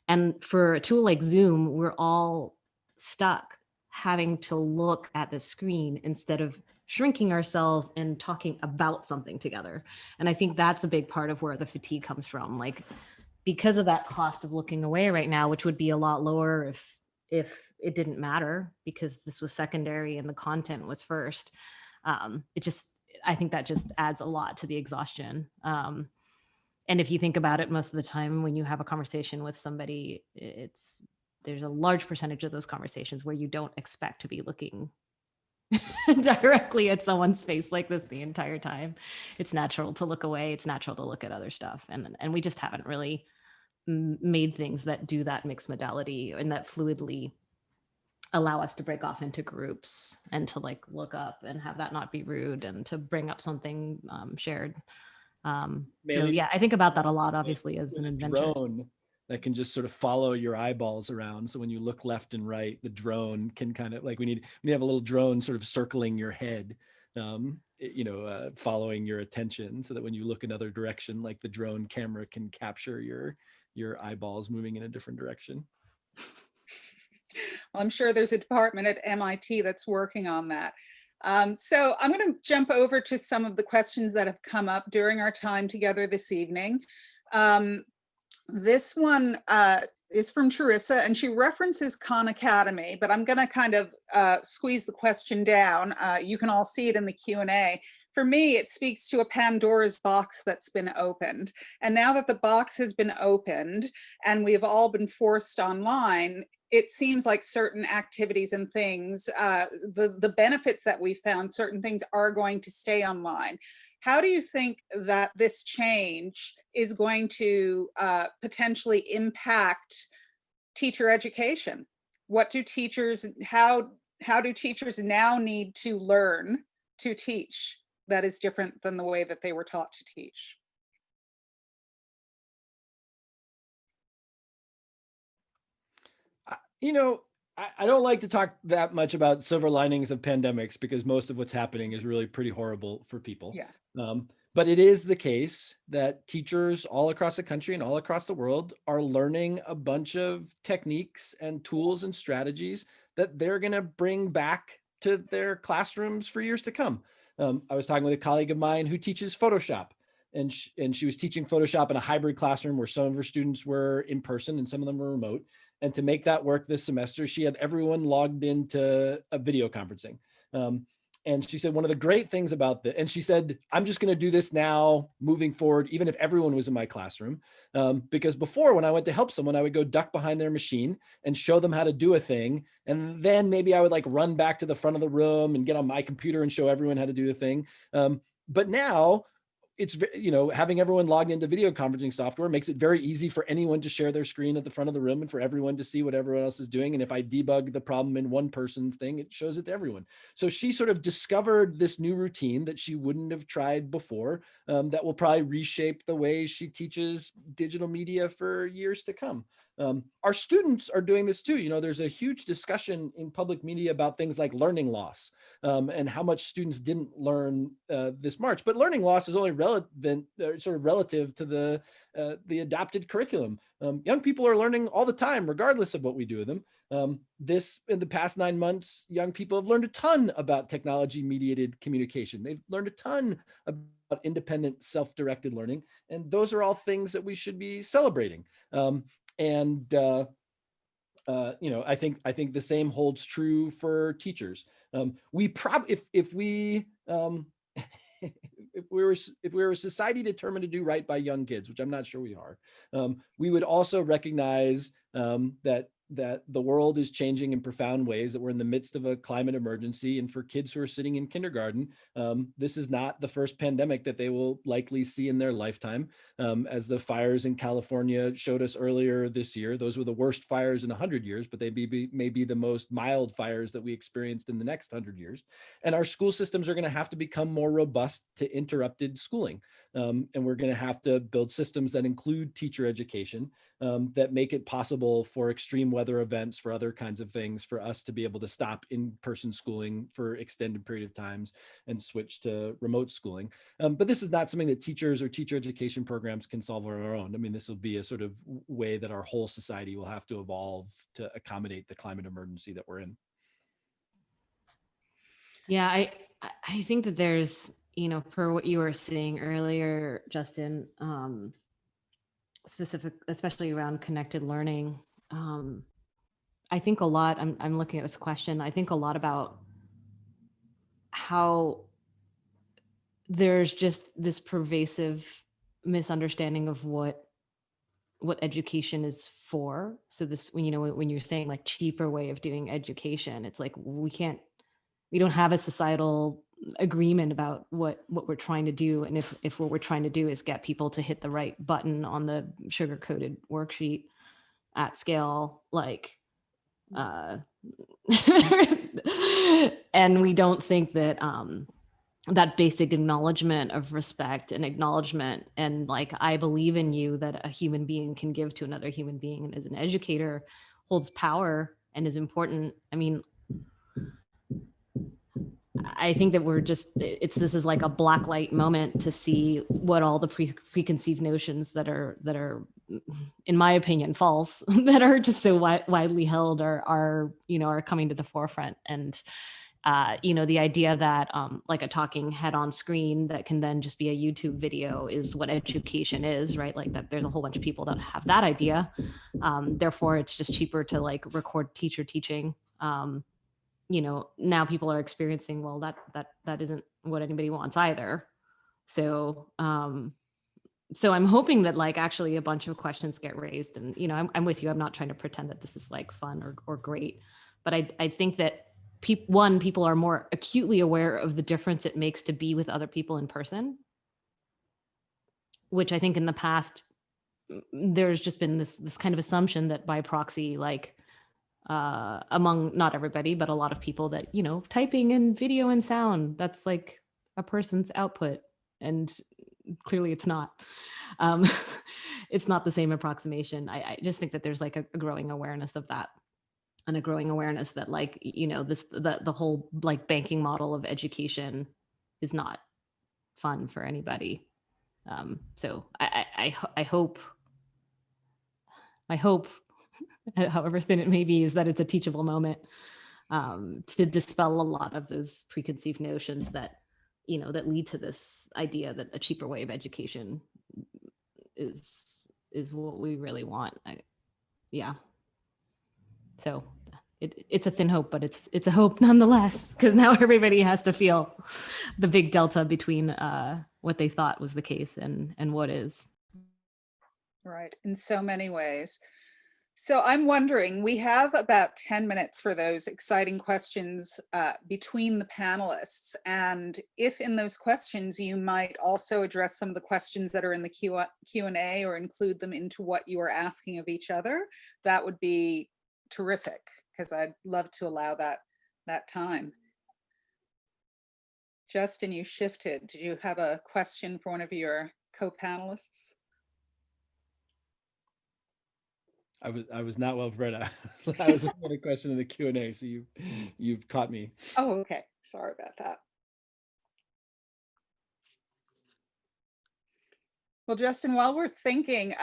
And for a tool like Zoom, we're all stuck having to look at the screen instead of shrinking ourselves and talking about something together. And I think that's a big part of where the fatigue comes from. Like, because of that cost of looking away right now, which would be a lot lower if it didn't matter, because this was secondary and the content was first. I think that just adds a lot to the exhaustion. And if you think about it, most of the time when you have a conversation with somebody, there's a large percentage of those conversations where you don't expect to be looking directly at someone's face like this the entire time. It's natural to look away. It's natural to look at other stuff. And we just haven't really made things that do that mixed modality and that fluidly allow us to break off into groups and to look up and have that not be rude and to bring up something shared. So yeah, I think about that a lot, obviously, as an adventure. Drone that can just sort of follow your eyeballs around. So when you look left and right, the drone can kind of we have a little drone sort of circling your head, following your attention, so that when you look another direction, like the drone camera can capture your your eyeballs moving in a different direction. Well, I'm sure there's a department at MIT that's working on that. So I'm going to jump over to some of the questions that have come up during our time together this evening. This one is from Teresa, and she references Khan Academy, but I'm going to kind of squeeze the question down. You can all see it in the Q&A. For me, it speaks to a Pandora's box that's been opened. And now that the box has been opened and we've all been forced online, it seems like certain activities and things, the benefits that we found, certain things are going to stay online. How do you think that this change is going to potentially impact teacher education? What do teachers, how do teachers now need to learn to teach that is different than the way that they were taught to teach? You know, I don't like to talk that much about silver linings of pandemics because most of what's happening is really pretty horrible for people. Yeah. But it is the case that teachers all across the country and all across the world are learning a bunch of techniques and tools and strategies that they're going to bring back to their classrooms for years to come. I was talking with a colleague of mine who teaches Photoshop, and she was teaching Photoshop in a hybrid classroom where some of her students were in person and some of them were remote. And to make that work this semester, she had everyone logged into a video conferencing. And she said, one of the great things about the, and she said, I'm just going to do this now moving forward, even if everyone was in my classroom. Because before, when I went to help someone, I would go duck behind their machine and show them how to do a thing. And then maybe I would like run back to the front of the room and get on my computer and show everyone how to do the thing. But now, it's, you know, having everyone logged into video conferencing software makes it very easy for anyone to share their screen at the front of the room and for everyone to see what everyone else is doing. And if I debug the problem in one person's thing, it shows it to everyone. So she sort of discovered this new routine that she wouldn't have tried before, that will probably reshape the way she teaches digital media for years to come. Our students are doing this too. You know, there's a huge discussion in public media about things like learning loss, and how much students didn't learn this March. But learning loss is only relevant, sort of relative to the adopted curriculum. Young people are learning all the time, regardless of what we do with them. In the past 9 months, young people have learned a ton about technology-mediated communication. They've learned a ton about independent, self-directed learning, and those are all things that we should be celebrating. You know, I think the same holds true for teachers. We probably, if we were a society determined to do right by young kids, which I'm not sure we are, we would also recognize that the world is changing in profound ways, that we're in the midst of a climate emergency. And for kids who are sitting in kindergarten, this is not the first pandemic that they will likely see in their lifetime. As the fires in California showed us earlier this year, those were the worst fires in 100 years, but they may be the most mild fires that we experienced in the next 100 years. And our school systems are going to have to become more robust to interrupted schooling. And we're going to have to build systems that include teacher education, that make it possible for extreme weather events, for other kinds of things, for us to be able to stop in-person schooling for extended period of times and switch to remote schooling. But this is not something that teachers or teacher education programs can solve on our own. I mean, this will be a sort of way that our whole society will have to evolve to accommodate the climate emergency that we're in. Yeah, I think that there's, you know, per what you were saying earlier, Justin, especially around connected learning. I think a lot, I'm looking at this question, I think a lot about how there's just this pervasive misunderstanding of what education is for. So this, when, you know, when you're saying like cheaper way of doing education, it's like, we don't have a societal agreement about what we're trying to do. And if what we're trying to do is get people to hit the right button on the sugar-coated worksheet at scale, like, and we don't think that that basic acknowledgement of respect and acknowledgement and like, I believe in you, that a human being can give to another human being, and as an educator holds power and is important. I mean, I think that this is like a black light moment to see what all the preconceived notions that are in my opinion, false, that are just so widely held are coming to the forefront. And the idea that like a talking head on screen that can then just be a YouTube video is what education is, right? Like that there's a whole bunch of people that have that idea. Therefore, it's just cheaper to like record teacher teaching. Now people are experiencing, well, that isn't what anybody wants either. So I'm hoping that like actually a bunch of questions get raised, and I'm with you. I'm not trying to pretend that this is like fun or great, but I think that people are more acutely aware of the difference it makes to be with other people in person, which I think in the past there's just been this kind of assumption that by proxy, like among not everybody, but a lot of people, that typing and video and sound, that's like a person's output, and clearly it's not. It's not the same approximation. I just think that there's like a growing awareness of that, and a growing awareness that like the whole like banking model of education is not fun for anybody. So I hope however thin it may be, is that it's a teachable moment, to dispel a lot of those preconceived notions that that lead to this idea that a cheaper way of education is what we really want. Yeah. So it's a thin hope, but it's a hope nonetheless, because now everybody has to feel the big delta between what they thought was the case and what is. Right, in so many ways. So I'm wondering, we have about 10 minutes for those exciting questions between the panelists. And if in those questions, you might also address some of the questions that are in the Q&A or include them into what you are asking of each other, that would be terrific, because I'd love to allow that time. Justin, you shifted. Did you have a question for one of your co-panelists? I was not well prepared. I was looking at a question in the Q&A, so you've caught me. Oh, okay. Sorry about that. Well, Justin, while we're thinking,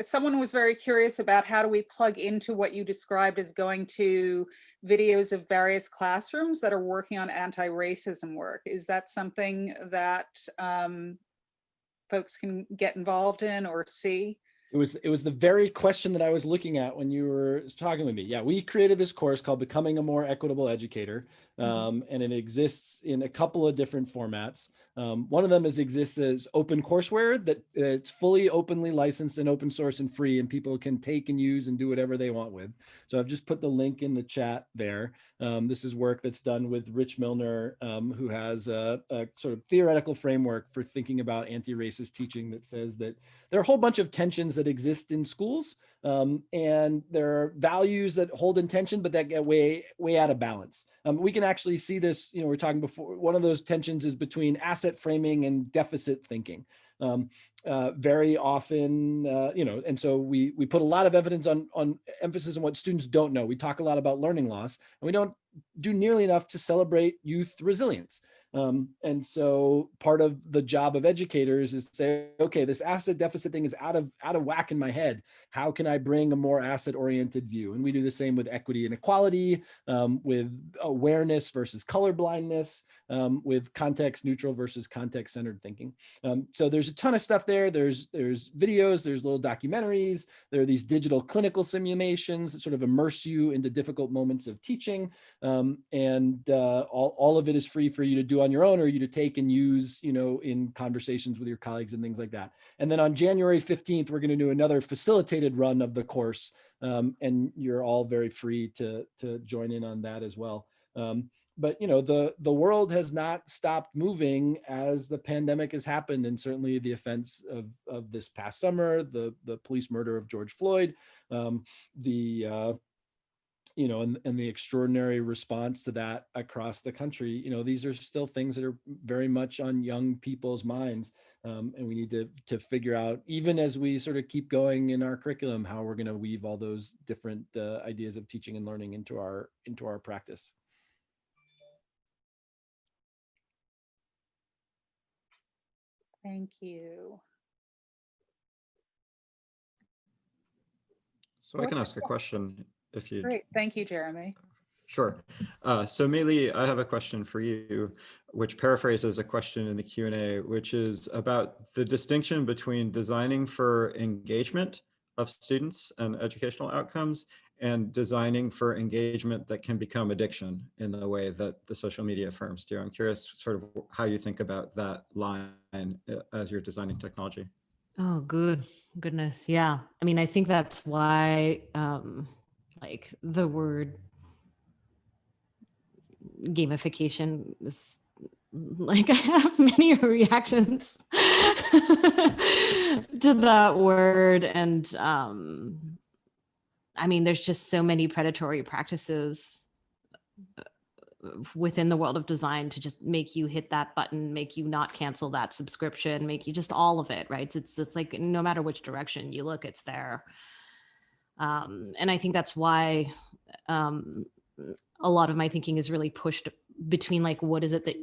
someone was very curious about how do we plug into what you described as going to videos of various classrooms that are working on anti-racism work. Is that something that folks can get involved in or see? It was the very question that I was looking at when you were talking with me. Yeah, we created this course called Becoming a More Equitable Educator, and it exists in a couple of different formats. One of them exists as open courseware that it's fully openly licensed and open source and free, and people can take and use and do whatever they want with. So I've just put the link in the chat there. This is work that's done with Rich Milner, who has a sort of theoretical framework for thinking about anti-racist teaching that says that there are a whole bunch of tensions that exist in schools, and there are values that hold in tension, but that get way out of balance. We can actually see this, we were talking before, one of those tensions is between asset framing and deficit thinking. Very often, and so we put a lot of evidence on emphasis on what students don't know. We talk a lot about learning loss, and we don't do nearly enough to celebrate youth resilience. And so part of the job of educators is to say, okay, this asset deficit thing is out of whack in my head. How can I bring a more asset oriented view? And we do the same with equity and equality, with awareness versus colorblindness, with context neutral versus context centered thinking. So there's a ton of stuff there. There's videos, there's little documentaries, there are these digital clinical simulations that sort of immerse you into difficult moments of teaching. And all of it is free for you to do on your own, or you to take and use, in conversations with your colleagues and things like that. And then on January 15th, we're going to do another facilitated run of the course, and you're all very free to join in on that as well. But the world has not stopped moving as the pandemic has happened, and certainly the offense of this past summer, the police murder of George Floyd, and the extraordinary response to that across the country. These are still things that are very much on young people's minds, and we need to figure out, even as we sort of keep going in our curriculum, how we're going to weave all those different ideas of teaching and learning into our practice. Thank you. So I can What's- ask a question if you. Great, thank you, Jeremy. Sure. So May-Li, I have a question for you, which paraphrases a question in the Q&A, which is about the distinction between designing for engagement of students and educational outcomes and designing for engagement that can become addiction in the way that the social media firms do. I'm curious sort of how you think about that line as you're designing technology. Oh, goodness. Yeah. I mean, I think that's why like the word gamification is like I have many reactions to that word. And I mean, there's just so many predatory practices within the world of design to just make you hit that button, make you not cancel that subscription, make you just all of it, right? It's like no matter which direction you look, it's there. And I think that's why a lot of my thinking is really pushed between like, what is it that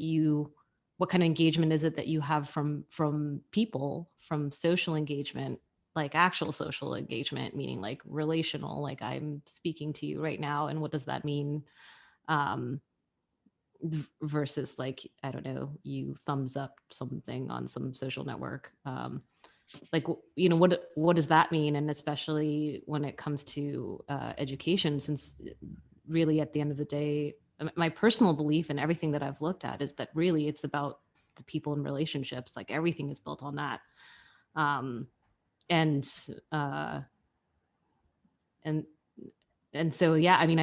what kind of engagement is it that you have from people, from social engagement, like actual social engagement, meaning like relational, like I'm speaking to you right now. And what does that mean? Versus like, I don't know, you thumbs up something on some social network. Like, you know, what does that mean? And especially when it comes to education, since really at the end of the day, my personal belief and everything that I've looked at is that really it's about the people and relationships, like everything is built on that. And so, yeah, I mean,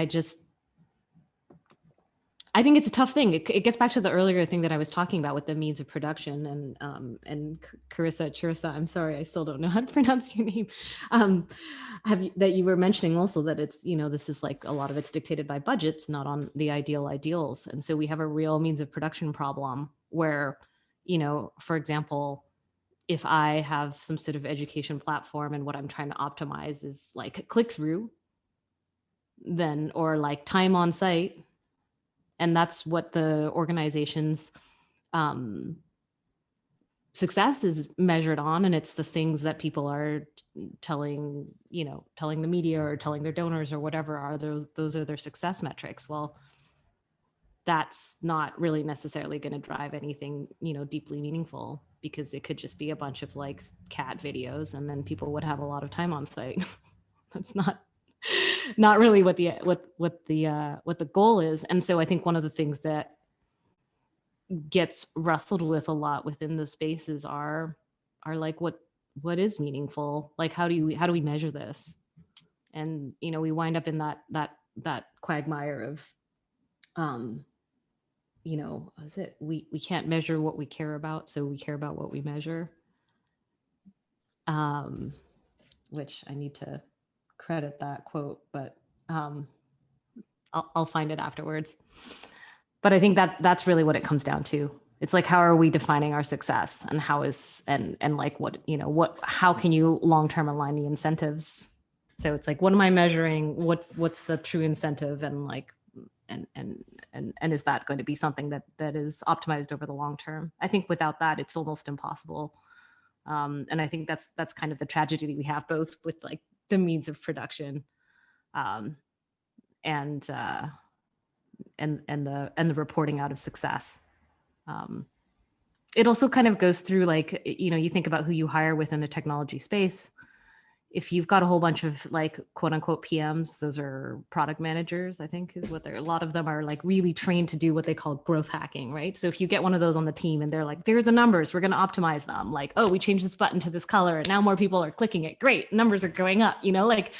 I think it's a tough thing. It gets back to the earlier thing that I was talking about with the means of production and Chirissa, I'm sorry, I still don't know how to pronounce your name. That you were mentioning also that it's, you know, this is like a lot of it's dictated by budgets, not on the ideals. And so we have a real means of production problem where, you know, for example, if I have some sort of education platform and what I'm trying to optimize is like click through, then, or like time on site, and that's what the organization's success is measured on. And it's the things that people are telling the media or telling their donors or whatever are those are their success metrics. Well, that's not really necessarily going to drive anything, you know, deeply meaningful, because it could just be a bunch of like cat videos and then people would have a lot of time on site. That's not really what the goal is. And so I think one of the things that gets wrestled with a lot within the spaces are like what is meaningful, like how do we measure this? And you know, we wind up in that quagmire of you know, is it we can't measure what we care about, so we care about what we measure, which I need to credit that quote, but I'll find it afterwards. But I think that's really what it comes down to. It's like, how are we defining our success, and how is and like what, you know, how can you long-term align the incentives? So it's like, what am I measuring? What's the true incentive, and like and is that going to be something that is optimized over the long term? I think without that, it's almost impossible. And I think that's kind of the tragedy we have, both with like the means of production and the reporting out of success. It also kind of goes through, like, you know, you think about who you hire within the technology space. If you've got a whole bunch of like quote unquote PMs, those are product managers, I think is what a lot of them are, like really trained to do what they call growth hacking, right? So if you get one of those on the team and they're like, there are the numbers, we're going to optimize them. Like, oh, we changed this button to this color and now more people are clicking it. Great, numbers are going up, you know, like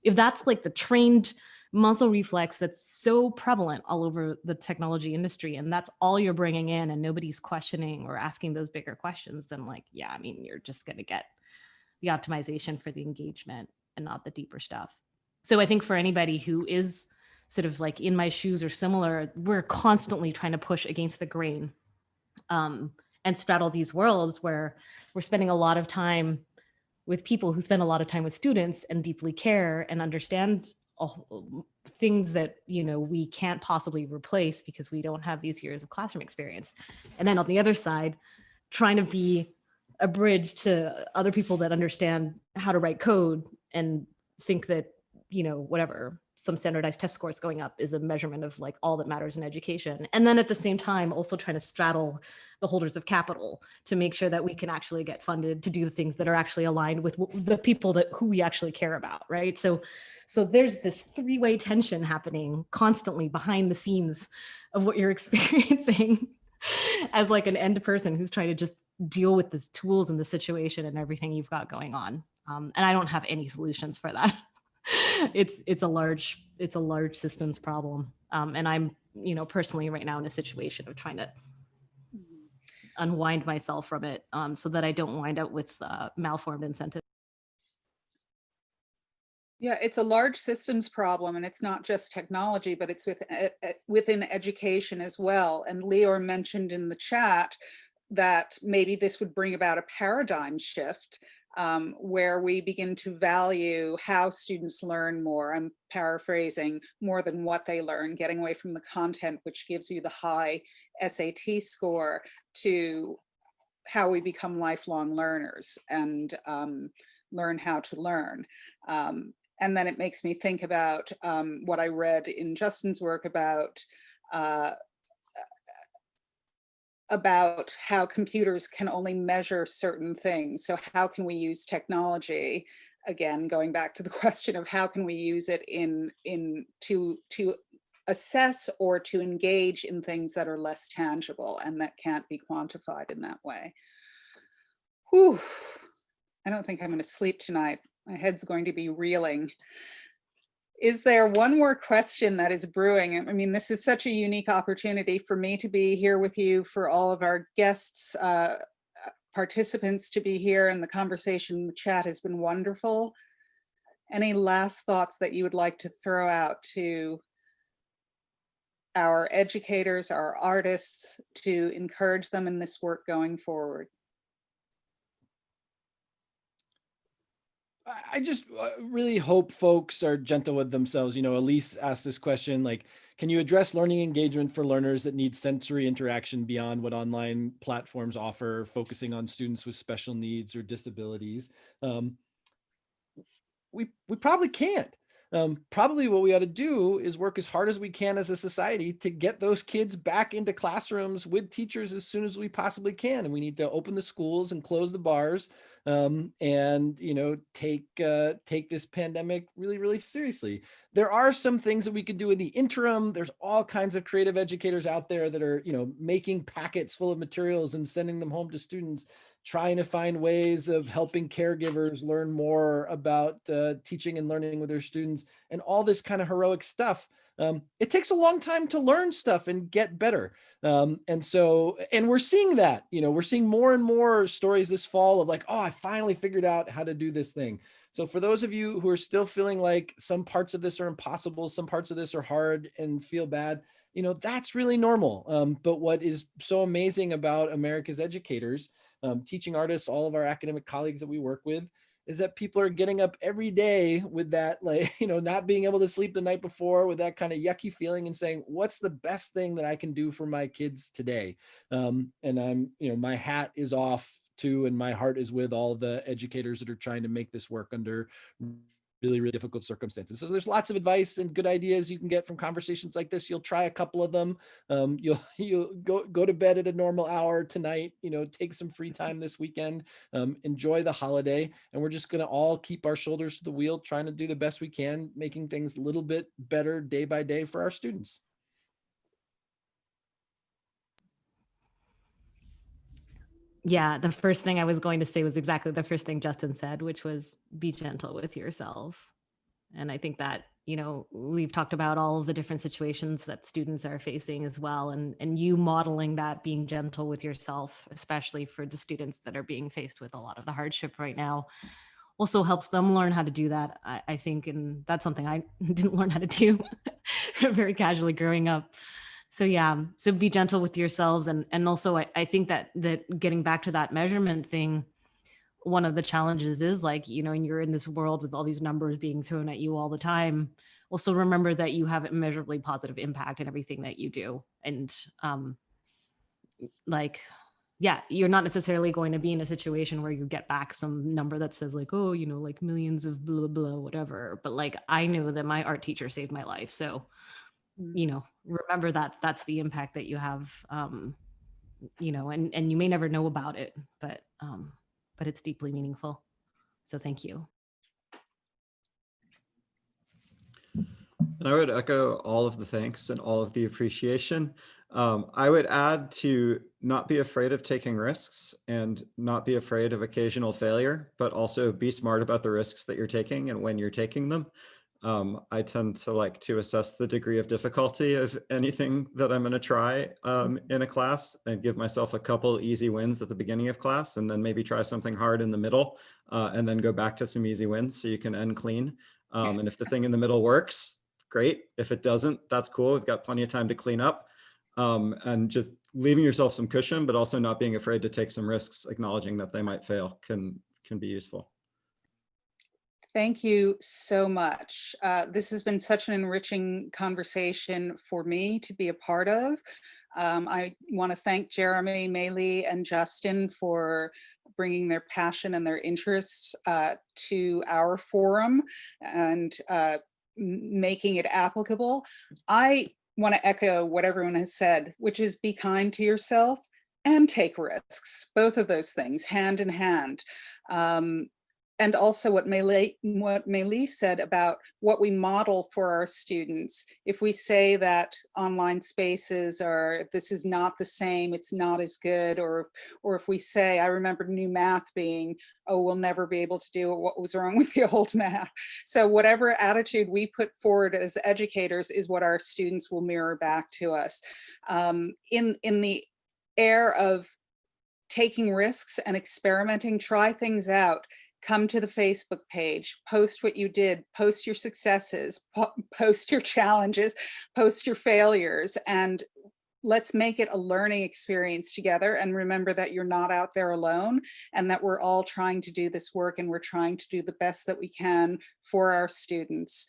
if that's like the trained muscle reflex that's so prevalent all over the technology industry, and that's all you're bringing in and nobody's questioning or asking those bigger questions, then like, yeah, I mean, you're just going to get the optimization for the engagement and not the deeper stuff. So I think for anybody who is sort of like in my shoes or similar, we're constantly trying to push against the grain and straddle these worlds where we're spending a lot of time with people who spend a lot of time with students and deeply care and understand things that, you know, we can't possibly replace because we don't have these years of classroom experience. And then on the other side, trying to be a bridge to other people that understand how to write code and think that whatever, some standardized test scores going up is a measurement of like all that matters in education. And then at the same time, also trying to straddle the holders of capital to make sure that we can actually get funded to do the things that are actually aligned with the people who we actually care about, right? So there's this three-way tension happening constantly behind the scenes of what you're experiencing as like an end person who's trying to just deal with the tools and the situation and everything you've got going on. And I don't have any solutions for that. It's a large systems problem. And I'm, personally right now in a situation of trying to unwind myself from it so that I don't wind up with malformed incentives. Yeah, it's a large systems problem, and it's not just technology, but it's within education as well. And Leor mentioned in the chat that maybe this would bring about a paradigm shift where we begin to value how students learn more. I'm paraphrasing, more than what they learn, getting away from the content, which gives you the high SAT score, to how we become lifelong learners and learn how to learn. And then it makes me think about what I read in Justin's work about how computers can only measure certain things. So how can we use technology? Again, going back to the question of how can we use it to assess or to engage in things that are less tangible and that can't be quantified in that way. Whew. I don't think I'm going to sleep tonight. My head's going to be reeling. Is there one more question that is brewing? I mean, this is such a unique opportunity for me to be here with you, for all of our guests, participants to be here, and the conversation in the chat has been wonderful. Any last thoughts that you would like to throw out to our educators, our artists, to encourage them in this work going forward? I just really hope folks are gentle with themselves. Elise asked this question, like, can you address learning engagement for learners that need sensory interaction beyond what online platforms offer, focusing on students with special needs or disabilities? We probably can't. Probably what we ought to do is work as hard as we can as a society to get those kids back into classrooms with teachers as soon as we possibly can. And we need to open the schools and close the bars and, take this pandemic really, really seriously. There are some things that we could do in the interim. There's all kinds of creative educators out there that are, making packets full of materials and sending them home to students, trying to find ways of helping caregivers learn more about teaching and learning with their students, and all this kind of heroic stuff. It takes a long time to learn stuff and get better. And we're seeing that, we're seeing more and more stories this fall of like, oh, I finally figured out how to do this thing. So for those of you who are still feeling like some parts of this are impossible, some parts of this are hard and feel bad, that's really normal. But what is so amazing about America's educators, teaching artists, all of our academic colleagues that we work with, is that people are getting up every day with that, like, not being able to sleep the night before with that kind of yucky feeling and saying, what's the best thing that I can do for my kids today? And I'm, my hat is off to, and my heart is with all the educators that are trying to make this work under really, really difficult circumstances. So there's lots of advice and good ideas you can get from conversations like this. You'll try a couple of them. You'll go to bed at a normal hour tonight, take some free time this weekend, enjoy the holiday. And we're just going to all keep our shoulders to the wheel, trying to do the best we can, making things a little bit better day by day for our students. Yeah, the first thing I was going to say was exactly the first thing Justin said, which was be gentle with yourselves. And I think that, we've talked about all of the different situations that students are facing as well. And you modeling that, being gentle with yourself, especially for the students that are being faced with a lot of the hardship right now, also helps them learn how to do that, I think. And that's something I didn't learn how to do very casually growing up. So yeah, so be gentle with yourselves. And also I think that getting back to that measurement thing, one of the challenges is like, and you're in this world with all these numbers being thrown at you all the time. Also remember that you have immeasurably positive impact in everything that you do. And like, yeah, you're not necessarily going to be in a situation where you get back some number that says like, oh, you know, like millions of blah, blah, whatever. But like, I knew that my art teacher saved my life. So, you know, remember that that's the impact that you have, you know, and you may never know about it, but it's deeply meaningful. So thank you. And I would echo all of the thanks and all of the appreciation. I would add to not be afraid of taking risks and not be afraid of occasional failure, but also be smart about the risks that you're taking and when you're taking them. I tend to like to assess the degree of difficulty of anything that I'm going to try in a class and give myself a couple easy wins at the beginning of class, and then maybe try something hard in the middle, and then go back to some easy wins so you can end clean. And if the thing in the middle works, great. If it doesn't, that's cool. We've got plenty of time to clean up, and just leaving yourself some cushion, but also not being afraid to take some risks, acknowledging that they might fail can be useful. Thank you so much. This has been such an enriching conversation for me to be a part of. I want to thank Jeremy, May-Li, and Justin for bringing their passion and their interests to our forum and making it applicable. I want to echo what everyone has said, which is be kind to yourself and take risks. Both of those things, hand in hand. And also what May-Li said about what we model for our students. If we say that online spaces are, this is not the same, it's not as good, or if we say, I remember new math being, oh, we'll never be able to do it, what was wrong with the old math? So whatever attitude we put forward as educators is what our students will mirror back to us. In the air of taking risks and experimenting, try things out. Come to the Facebook page, post what you did, post your successes, post your challenges, post your failures, and let's make it a learning experience together. And remember that you're not out there alone, and that we're all trying to do this work, and we're trying to do the best that we can for our students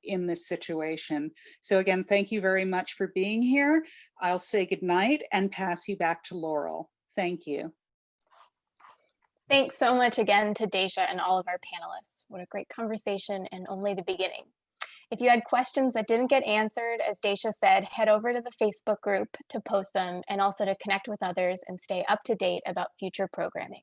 in this situation. So again, thank you very much for being here. I'll say goodnight and pass you back to Laurel. Thank you. Thanks so much again to Daisha and all of our panelists. What a great conversation, and only the beginning. If you had questions that didn't get answered, as Daisha said, head over to the Facebook group to post them, and also to connect with others and stay up to date about future programming.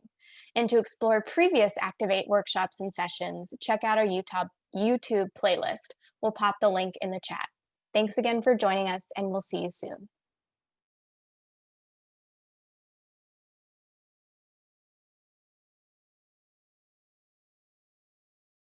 And to explore previous Activate workshops and sessions, check out our YouTube playlist. We'll pop the link in the chat. Thanks again for joining us, and we'll see you soon.